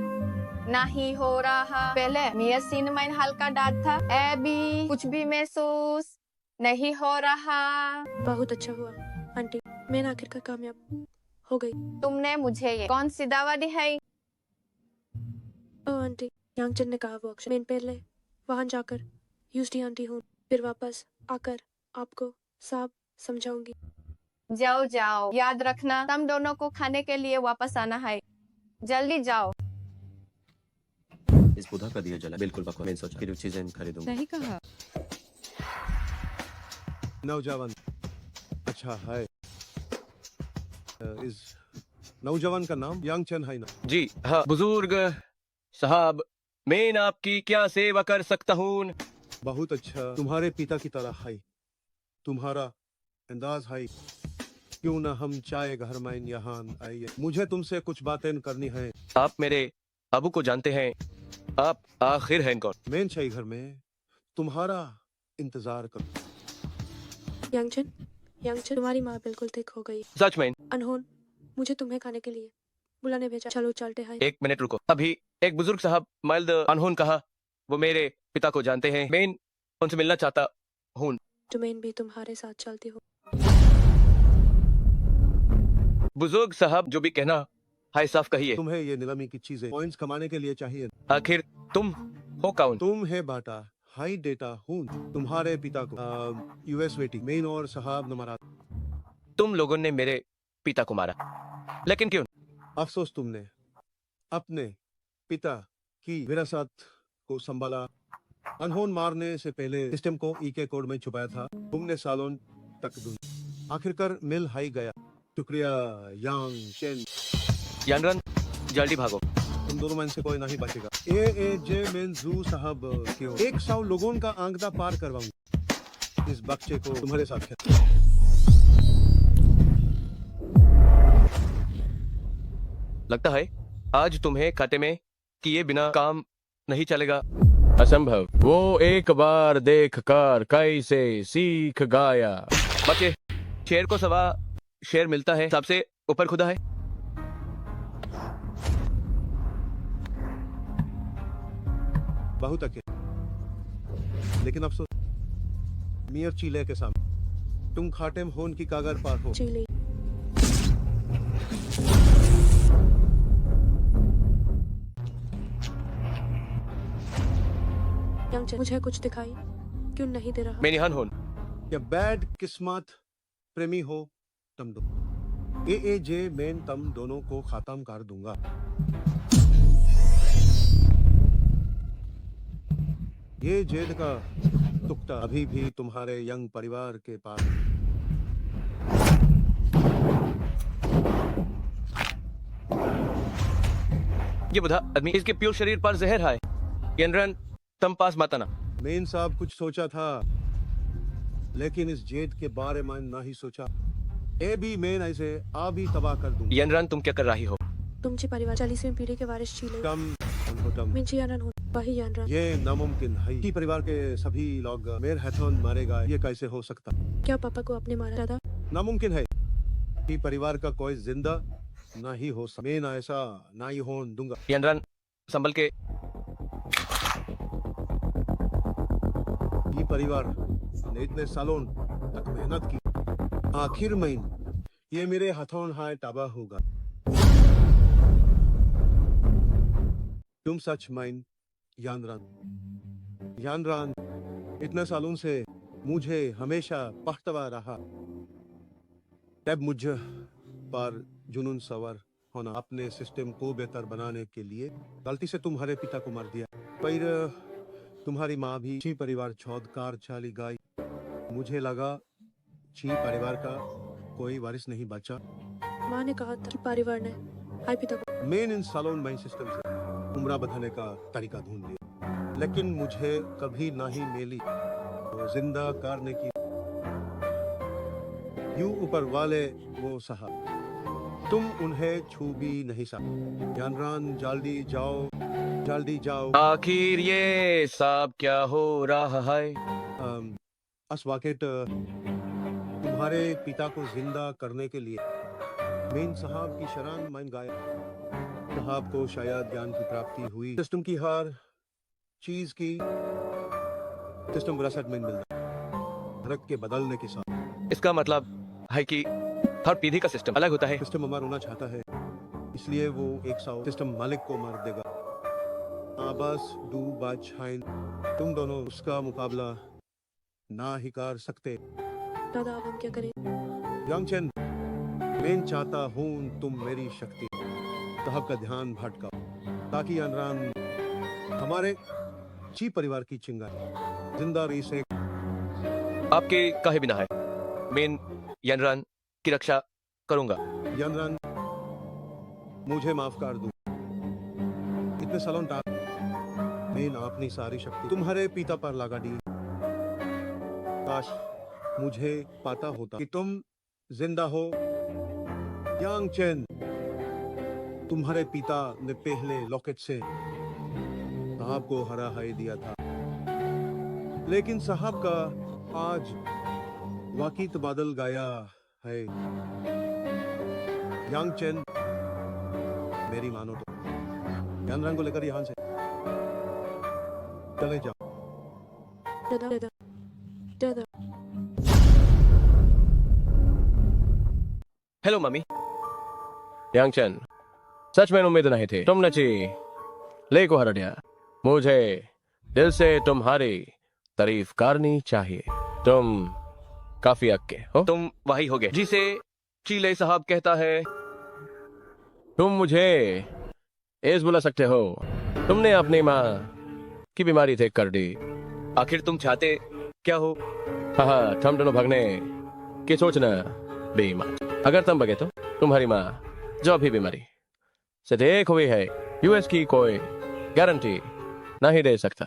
नहीं हो रहा। पहले मेरे सीने में हल्का डर था, अभी कुछ भी महसूस नहीं हो रहा। बहुत अच्छा हुआ आंटी, मैं आखिरकार कामयाब हो गई। तुमने मुझे ये कौन सी दवा दी है? ओ आंटी, यांगचन ने कहा वो अक्षर। मैं पहले वहां जाकर यूज़डी आंटी हूँ, फिर वापस आकर आपको सब समझाऊंगी। जाओ जाओ, याद रखना तुम दोनों को खाने के लिए वापस आना है। जल्दी जाओ। इस बुधा का दिया जला। बिल्कुल बकवास। मैंने सोचा कि चीजें खरीदूंगा। सही कहा। नौजवान अच्छा है। इस नौजवान का नाम यांगचन है ना? जी हाँ बुजुर्ग साहब, मैं आपकी क्या सेवा कर सकता हूँ? बहुत अच्छा, तुम्हारे पिता की तरह है। तुम्हारा अंदाज है। क्यों ना हम चाय घर में यहाँ आइए। मुझे तुमसे कुछ बातें करनी है। आप मेरे अबू को जानते हैं। आप आखिर हैं कौन? मैं चाय घर में तुम्हारा इंतजार करूँ। यांगचन, यांगचन, तुम्हारी माँ बिल्कुल ठीक हो गई। सच में? अनहोन मुझे तुम्हें खाने के लिए बुलाने भेजा। चलो चलते हैं। 1 मिनट रुको। अभी एक बुजुर्ग साहब मल्द अनहोन कहा। वो मेरे पिता को जानते हैं। मैं उनसे मिलना चाहता हूँ। तुम्हें भी तुम्हारे साथ चलती हो। बुजुर्ग साहब जो भी कहना है साफ कहिए। तुम्हें ये नीलामी की चीजें पॉइंट्स कमाने के लिए चाहिए। आखिर तुम हो कौन? तुम है बाटा हाई डेटा हूँ। तुम्हारे पिता को यूएस वेटिंग मेन और साहब नमरा। तुम लोगों ने मेरे पिता को मारा, लेकिन क्यों? अफसोस तुमने अपने पिता की विरासत को संभाला। अनहोन मारने से पहले सिस्टम को ईके कोड में छुपाया था। तुमने सालों तक ढूंढा। आखिरकार मिल हाई गया। शुक्रिया यांग चेन। यानरन, जल्दी भागो। तुम दोनों में से कोई नहीं बचेगा। ए मेंजू साहब क्यों 100 लोगों का आंकड़ा पार करवाऊंगा। इस बच्चे को तुम्हारे साथ खेल। लगता है आज तुम्हें खाते में किए बिना काम नहीं चलेगा। असंभव। वो एक बार देख कर कैसे सीख गया। बच्चे, शेर को सवा शेर मिलता है, सबसे ऊपर खुदा है। बहुत अकेले, लेकिन अफसोस मियर चीले के सामने तुम खाटेम होन की कागर पार हो। चीले मुझे कुछ दिखाई क्यों नहीं दे रहा? मैं निहान हूं। या बैड किस्मत प्रेमी हो तुम दो। ए जे मैं तुम दोनों को खत्म कर दूंगा। ये जेद का तुक्ता अभी भी तुम्हारे यंग परिवार के पास। ये बुधा आदमी, इसके प्योर शरीर पर जहर है। यनरन तम पास माताना। मेन साहब कुछ सोचा था, लेकिन इस जेद के बारे में नहीं सोचा। ए भी मेन ऐसे आ भी तबाह कर दूंगा। यनरन तुम क्या कर रही हो? तुमची परिवार 40वीं पीढ़ी के वारिस चीले। कम अनहोतम। मिंची यानन हो वही यानरा। ये नामुमकिन है कि परिवार के सभी लोग मेर हैथन मारेगा। ये कैसे हो सकता? क्या पापा को आपने मारा दादा? नामुमकिन है कि परिवार का कोई जिंदा नहीं हो सकता। मैं ऐसा नहीं होने दूंगा। यनरन संभल के। ये परिवार ने इतने सालों तक मेहनत की, आखिर में ये मेरे हाथों हाय तबाह होगा। तुम सच माइन यानरान इतने सालों से मुझे हमेशा पढ़ता रहा। तब मुझे पर जुनून सवार होना। अपने सिस्टम को बेहतर बनाने के लिए गलती से तुम्हारे पिता को मार दिया। पर तुम्हारी माँ भी ची परिवार छोड़कर चली गई। मुझे लगा ची परिवार का कोई वारिस नहीं बचा। माँ ने कहा था कि परिवार ने हाय पिता को। मैं इन सालों में सिस्टम से उम्र बढ़ाने का तरीका ढूंढ लिया, लेकिन मुझे कभी नहीं मिली तो जिंदा करने की। यूं ऊपर वाले वो साहब, तुम उन्हें छू भी नहीं सकते। यानरान जल्दी जाओ। आखिर ये सब क्या हो रहा है? वाकेट तुम्हारे पिता को जिंदा करने के लिए मेन साहब की शरण मान गया। साहब को शायद ज्ञान की प्राप्ति हुई। सिस्टम की हर चीज की सिस्टम विरासत में मिलता भारत के बदलने के साथ। इसका मतलब है कि हर पीढ़ी का सिस्टम अलग होता है। सिस्टम अमर होना चाहता है, इसलिए वो 100 सिस्टम मालिक को मार देगा। आबास डू बादशाह, तुम दोनों उसका मुकाबला ना ही कर सकते। दादा अब हम क्या करें? यांगचेन, मैं चाहता हूँ तुम मेरी शक्ति साहब का ध्यान भटकाओ, ताकि यानरान हमारे ची परिवार की चिंगारी जिंदा रही से। आपके कहे बिना है, मैं यनरान की रक्षा करूंगा। यानरान, मुझे माफ कर दो। इतने सालों तक मैं अपनी सारी शक्ति तुम्हारे पिता पर लगा दी। काश मुझे पता होता कि तुम जिंदा हो। यांगचेन, तुम्हारे पिता ने पहले लॉकेट से साहब को हरा हाय दिया था, लेकिन साहब का आज वक्त बदल गया है। यांगचेन, मेरी मानो तो यानरान को लेकर यहाँ से चले जाओ। दादा हेलो मम्मी। यांगचेन, सच में उम्मीद नहीं थी तुम नची ले को हरा दिया। मुझे दिल से तुम्हारी तारीफ करनी चाहिए। तुम काफी अक्के हो। तुम वही हो गए जिसे चीले साहब कहता है। तुम मुझे एस बुला सकते हो। तुमने अपनी माँ की बीमारी ठीक कर दी। आखिर तुम चाहते क्या हो? हाँ, तुम दोनों भागने की सोचना बेईमान। अगर तुम भगे तो तुम्हारी माँ जो भी बीमारी से ठीक हुई है, यूएस की कोई गारंटी नहीं दे सकता।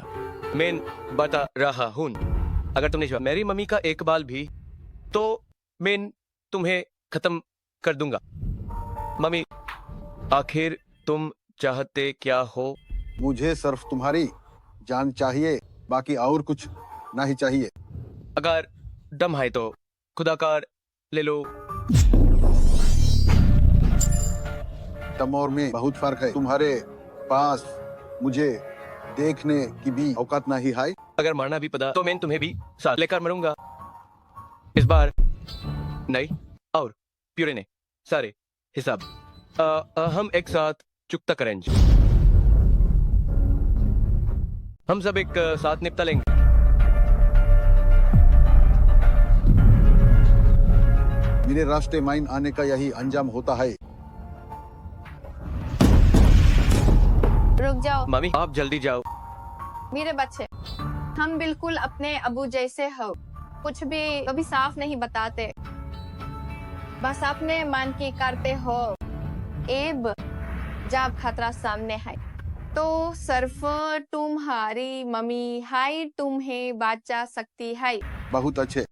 मैं बता रहा हूँ, अगर तुमने छुआ मेरी मम्मी का एक बाल भी तो मैं तुम्हें खत्म कर दूंगा। मम्मी, आखिर तुम चाहते क्या हो? मुझे सिर्फ तुम्हारी जान चाहिए, बाकी और कुछ नहीं चाहिए। अगर दम है तो खुदा कार ले लो। तुम और में बहुत फर्क है। तुम्हारे पास मुझे देखने की भी औकात नहीं है। अगर मरना भी पड़ा तो मैं तुम्हें भी साथ लेकर मरूंगा। इस बार नहीं और प्यूरे ने सारे हिसाब हम एक साथ चुकता करेंगे। हम सब एक साथ निपटा लेंगे। मेरे रास्ते माइन आने का यही अंजाम होता है। रुक जाओ मामी आप जल्दी जाओ। मेरे बच्चे, हम बिल्कुल अपने अबू जैसे हो, कुछ भी कभी साफ नहीं बताते, बस अपने मन की करते हो। एब जब खतरा सामने है तो सिर्फ तुम्हारी मम्मी है तुम्हें बचा सकती है। बहुत अच्छे।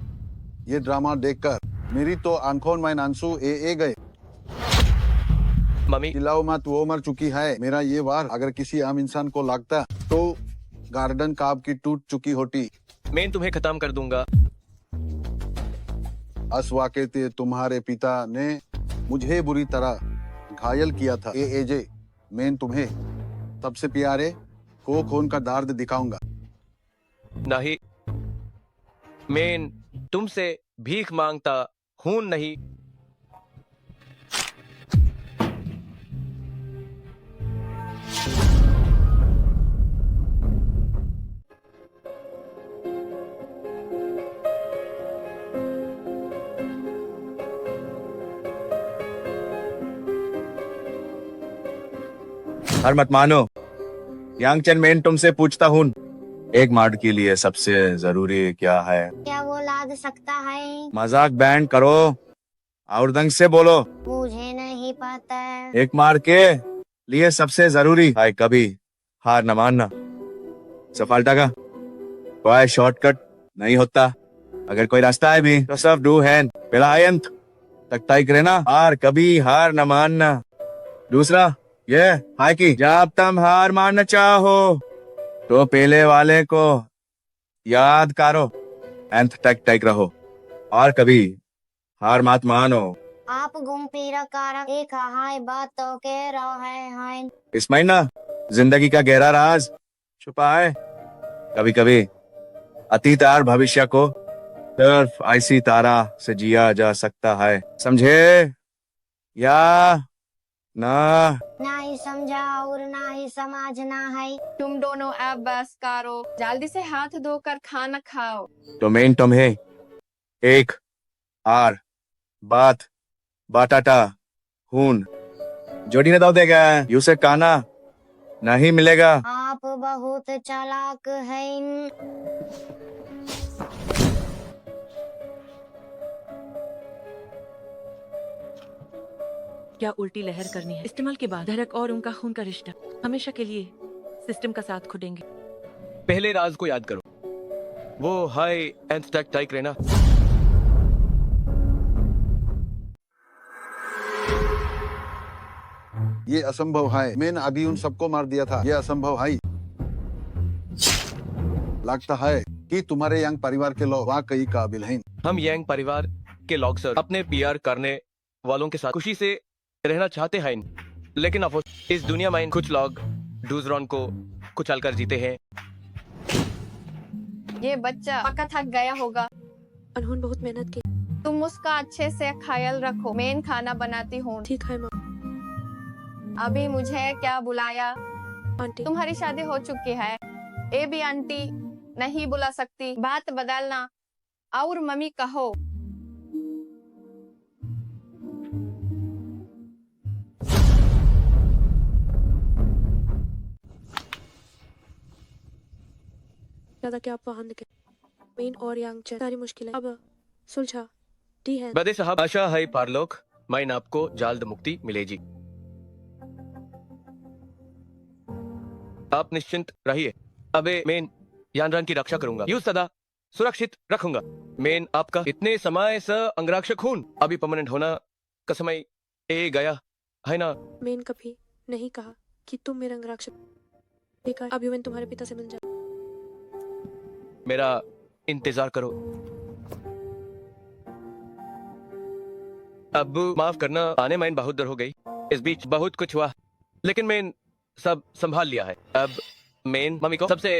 ये ड्रामा देखकर मेरी तो आंखों में आंसू ए गए। मम्मी चिल्लाओ मत, वो मर चुकी है। मेरा ये वार अगर किसी आम इंसान को लगता तो गार्डन काब की टूट चुकी होती। मैं तुम्हें खत्म कर दूंगा। इस वाक़े से तुम्हारे पिता ने मुझे बुरी तरह घायल किया था। एजे, मैं तुम्हें सबसे प्यारे को खून का दर्द दिखाऊंगा। नहीं, मैं तुमसे भीख मांगता हूं नहीं। हार मत मानो। यांगचन मैं तुमसे पूछता हूँ, एक मार्ड के लिए सबसे जरूरी क्या है? क्या वो लाद सकता है? मजाक बैंड करो और ढंग से बोलो। मुझे नहीं पता। एक मार्ड के लिए सबसे जरूरी है कभी हार न मानना। सफलता का कोई शॉर्टकट नहीं होता। अगर कोई रास्ता है भी तो सब डू हैंड पहला अंत तक तय रहना और कभी हार न मानना। दूसरा ये है कि जब तुम हार मानना चाहो तो पहले वाले को याद करो, अंत तक तय रहो और कभी हार मत मानो। आप घूम फिर कर एक हाय बात तो कह रहा है। इस महीना जिंदगी का गहरा राज छुपा है। कभी कभी अतीत और भविष्य को सिर्फ ऐसी तरह से जिया जा सकता है, समझे या ना? नहीं समझा और ना ही समझना है। तुम दोनों अब बस करो, जल्दी से हाथ धोकर खाना खाओ। तो मैं तुम्हें एक आर बात बाटाटा हूं जोड़ी ने दाव देगा, यूसे काना नहीं मिलेगा। आप बहुत चालाक हैं। क्या उल्टी लहर करनी है? इस्तेमाल के बाद धड़क और उनका खून का रिश्ता हमेशा के लिए सिस्टम का साथ खो देंगे। पहले राज को याद करो, वो हाय एंड तक टाइक रहना। ये असंभव है। मैंने अभी उन सबको मार दिया था। ये असंभव है। लगता है कि तुम्हारे यंग परिवार के लोग वाकई काबिल हैं। हम यंग परिवार के लोग सर अपने पीआर करने वालों के साथ खुशी से रहना चाहते हैं, लेकिन अफसोस इस दुनिया में कुछ लोग डूजरॉन को कुचल कर जीते हैं। ये बच्चा पक्का थक गया होगा। अनहोन बहुत मेहनत की। तुम उसका अच्छे से ख्याल रखो। मैं खाना बनाती हूँ। ठीक है माँ। अभी मुझे क्या बुलाया? आंटी तुम्हारी शादी हो चुकी है। ए भी आंटी नहीं बुला सकती। बात बदलना और मम्मी कहो। ज्यादा क्या आप वहां निकले। मेन और यांगचन सारी मुश्किलें अब सुलझा दी है। बदे साहब आशा है पारलोक मैं आपको जल्द मुक्ति मिलेगी। आप निश्चिंत रहिए। अबे मैं यानरान की रक्षा करूंगा, यू सदा सुरक्षित रखूंगा। मैं आपका इतने समय से अंगरक्षक हूं, अभी परमानेंट होना का समय ए गया है ना। मैंने कभी नहीं कहा कि तुम मेरा अंगरक्षक। ठीक है, अब यूएन तुम्हारे पिता से मिल जाए। मेरा इंतजार करो। अब माफ करना, आने में बहुत देर हो गई। इस बीच बहुत कुछ हुआ, लेकिन मैं सब संभाल लिया है। अब मैं मम्मी को सबसे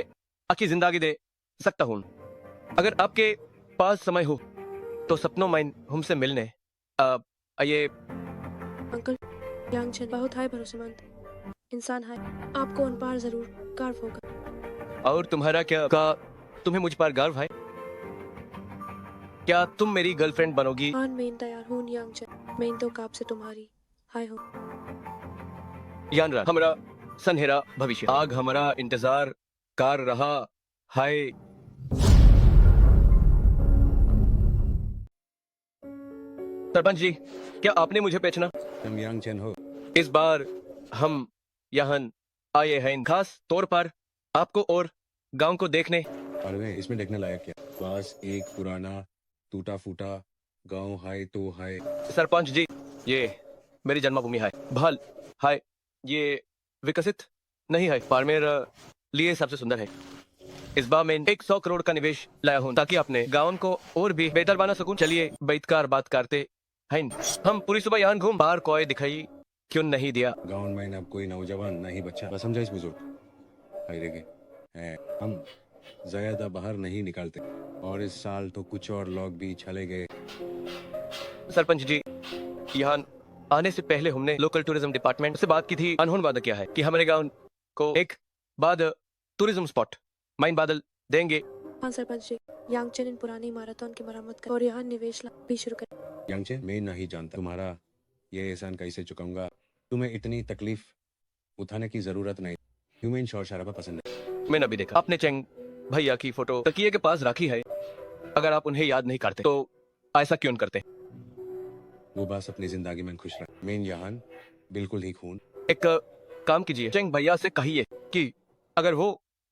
अच्छी जिंदगी दे सकता हूँ। अगर आपके पास समय हो तो सपनों में हमसे मिलने ये अंकल, यांगचन बहुत हाय भरोसेमंद इंसान है, आपको उन पर जरूर गर्व होगा। और तुम्हारा क्या का तुम्हें मुझ पर गर्व है? क्या तुम मेरी गर्लफ्रेंड बनोगी? हाँ, मैं तैयार हूँ यांगचन। मैं तो काब से तुम्हारी हाय हूँ। यान रहा हमारा सनहरा भविष्य। आग हमारा इंतजार कर रहा है। सरपंच जी, क्या आपने मुझे पहचाना? तुम यांगचन हो? इस बार हम यहाँ आए हैं खास तौर पर आपको और गांव को देखने। अरे इसमें देखने लायक क्या? बस एक पुराना टूटा फूटा गांव है तो है। सरपंच जी, ये मेरी जन्मभूमि है। भल है, ये विकसित नहीं है, पारमेर लिए सबसे सुंदर है। इस बार मैं 100 करोड़ का निवेश लाया हूँ ताकि अपने गांव को और भी बेहतर बना सकूं। चलिए बैठकर बात करते हैं। हम पूरी सुबह यहाँ घूम, बाहर कोई दिखाई क्यों नहीं दिया? गांव में अब कोई नौजवान नहीं बच्चा, बस समझा इस बुजुर्ग हम ज्यादा बाहर नहीं निकलते, और इस साल तो कुछ और लोग भी चले गए। सरपंच जी, यहाँ आने से पहले हमने लोकल टूरिज्म डिपार्टमेंट से बात की थी। अनहोनी वादा किया है कि हमारे गांव को एक बाद टूरिज्म स्पॉट माइन बादल देंगे। हाँ सरपंच जी, यांगचन इन पुरानी इमारतों की मरम्मत कर और यहाँ निवेश भी शुरू कर। यांगचन, मैं नहीं जानता तुम्हारा ये एहसान कैसे चुकाऊंगा। तुम्हें इतनी तकलीफ उठाने की जरूरत नहीं। ह्यूमन शोर शराबा पसंद है। मैंने अभी देखा, आपने चेंग भैया की फोटो तकिए के पास रखी है। अगर आप उन्हें याद नहीं करते तो ऐसा क्यों करते? वो बस अपनी जिंदगी में खुश रहे। मैं यहाँ बिल्कुल ही खून। एक काम कीजिए, चेंग भैया से कहिए कि अगर वो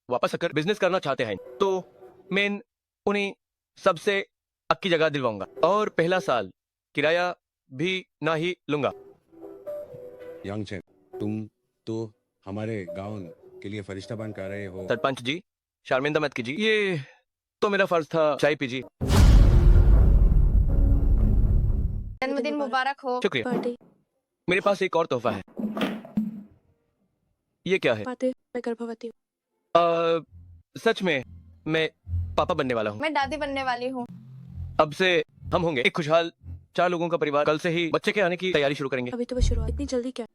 वापस आकर बिजनेस करना चाहते हैं तो मैं उन्हें सबसे अच्छी जगह दिलवाऊंगा और पहला साल किराया भी ना ही लूंगा। यांगचन, तुम तो हमारे गांव के लिए फरिश्ता बन कर रहे हो। सरपंच जी, शर्मिंदा मत कीजिए, ये तो मेरा फर्ज था। चाय पीजिए। जन्मदिन मुबारक हो। शुक्रिया। पार्टी मेरे पास एक और तोहफा है। ये क्या है? पाते, मैं गर्भवती हूँ। सच में मैं पापा बनने वाला हूँ। मैं दादी बनने वाली हूँ। अब से हम होंगे एक खुशहाल 4 लोगों का परिवार। कल से ही बच्चे के आने की तैयारी शुरू करेंगे। अभी तो बस शुरुआत, इतनी जल्दी क्या?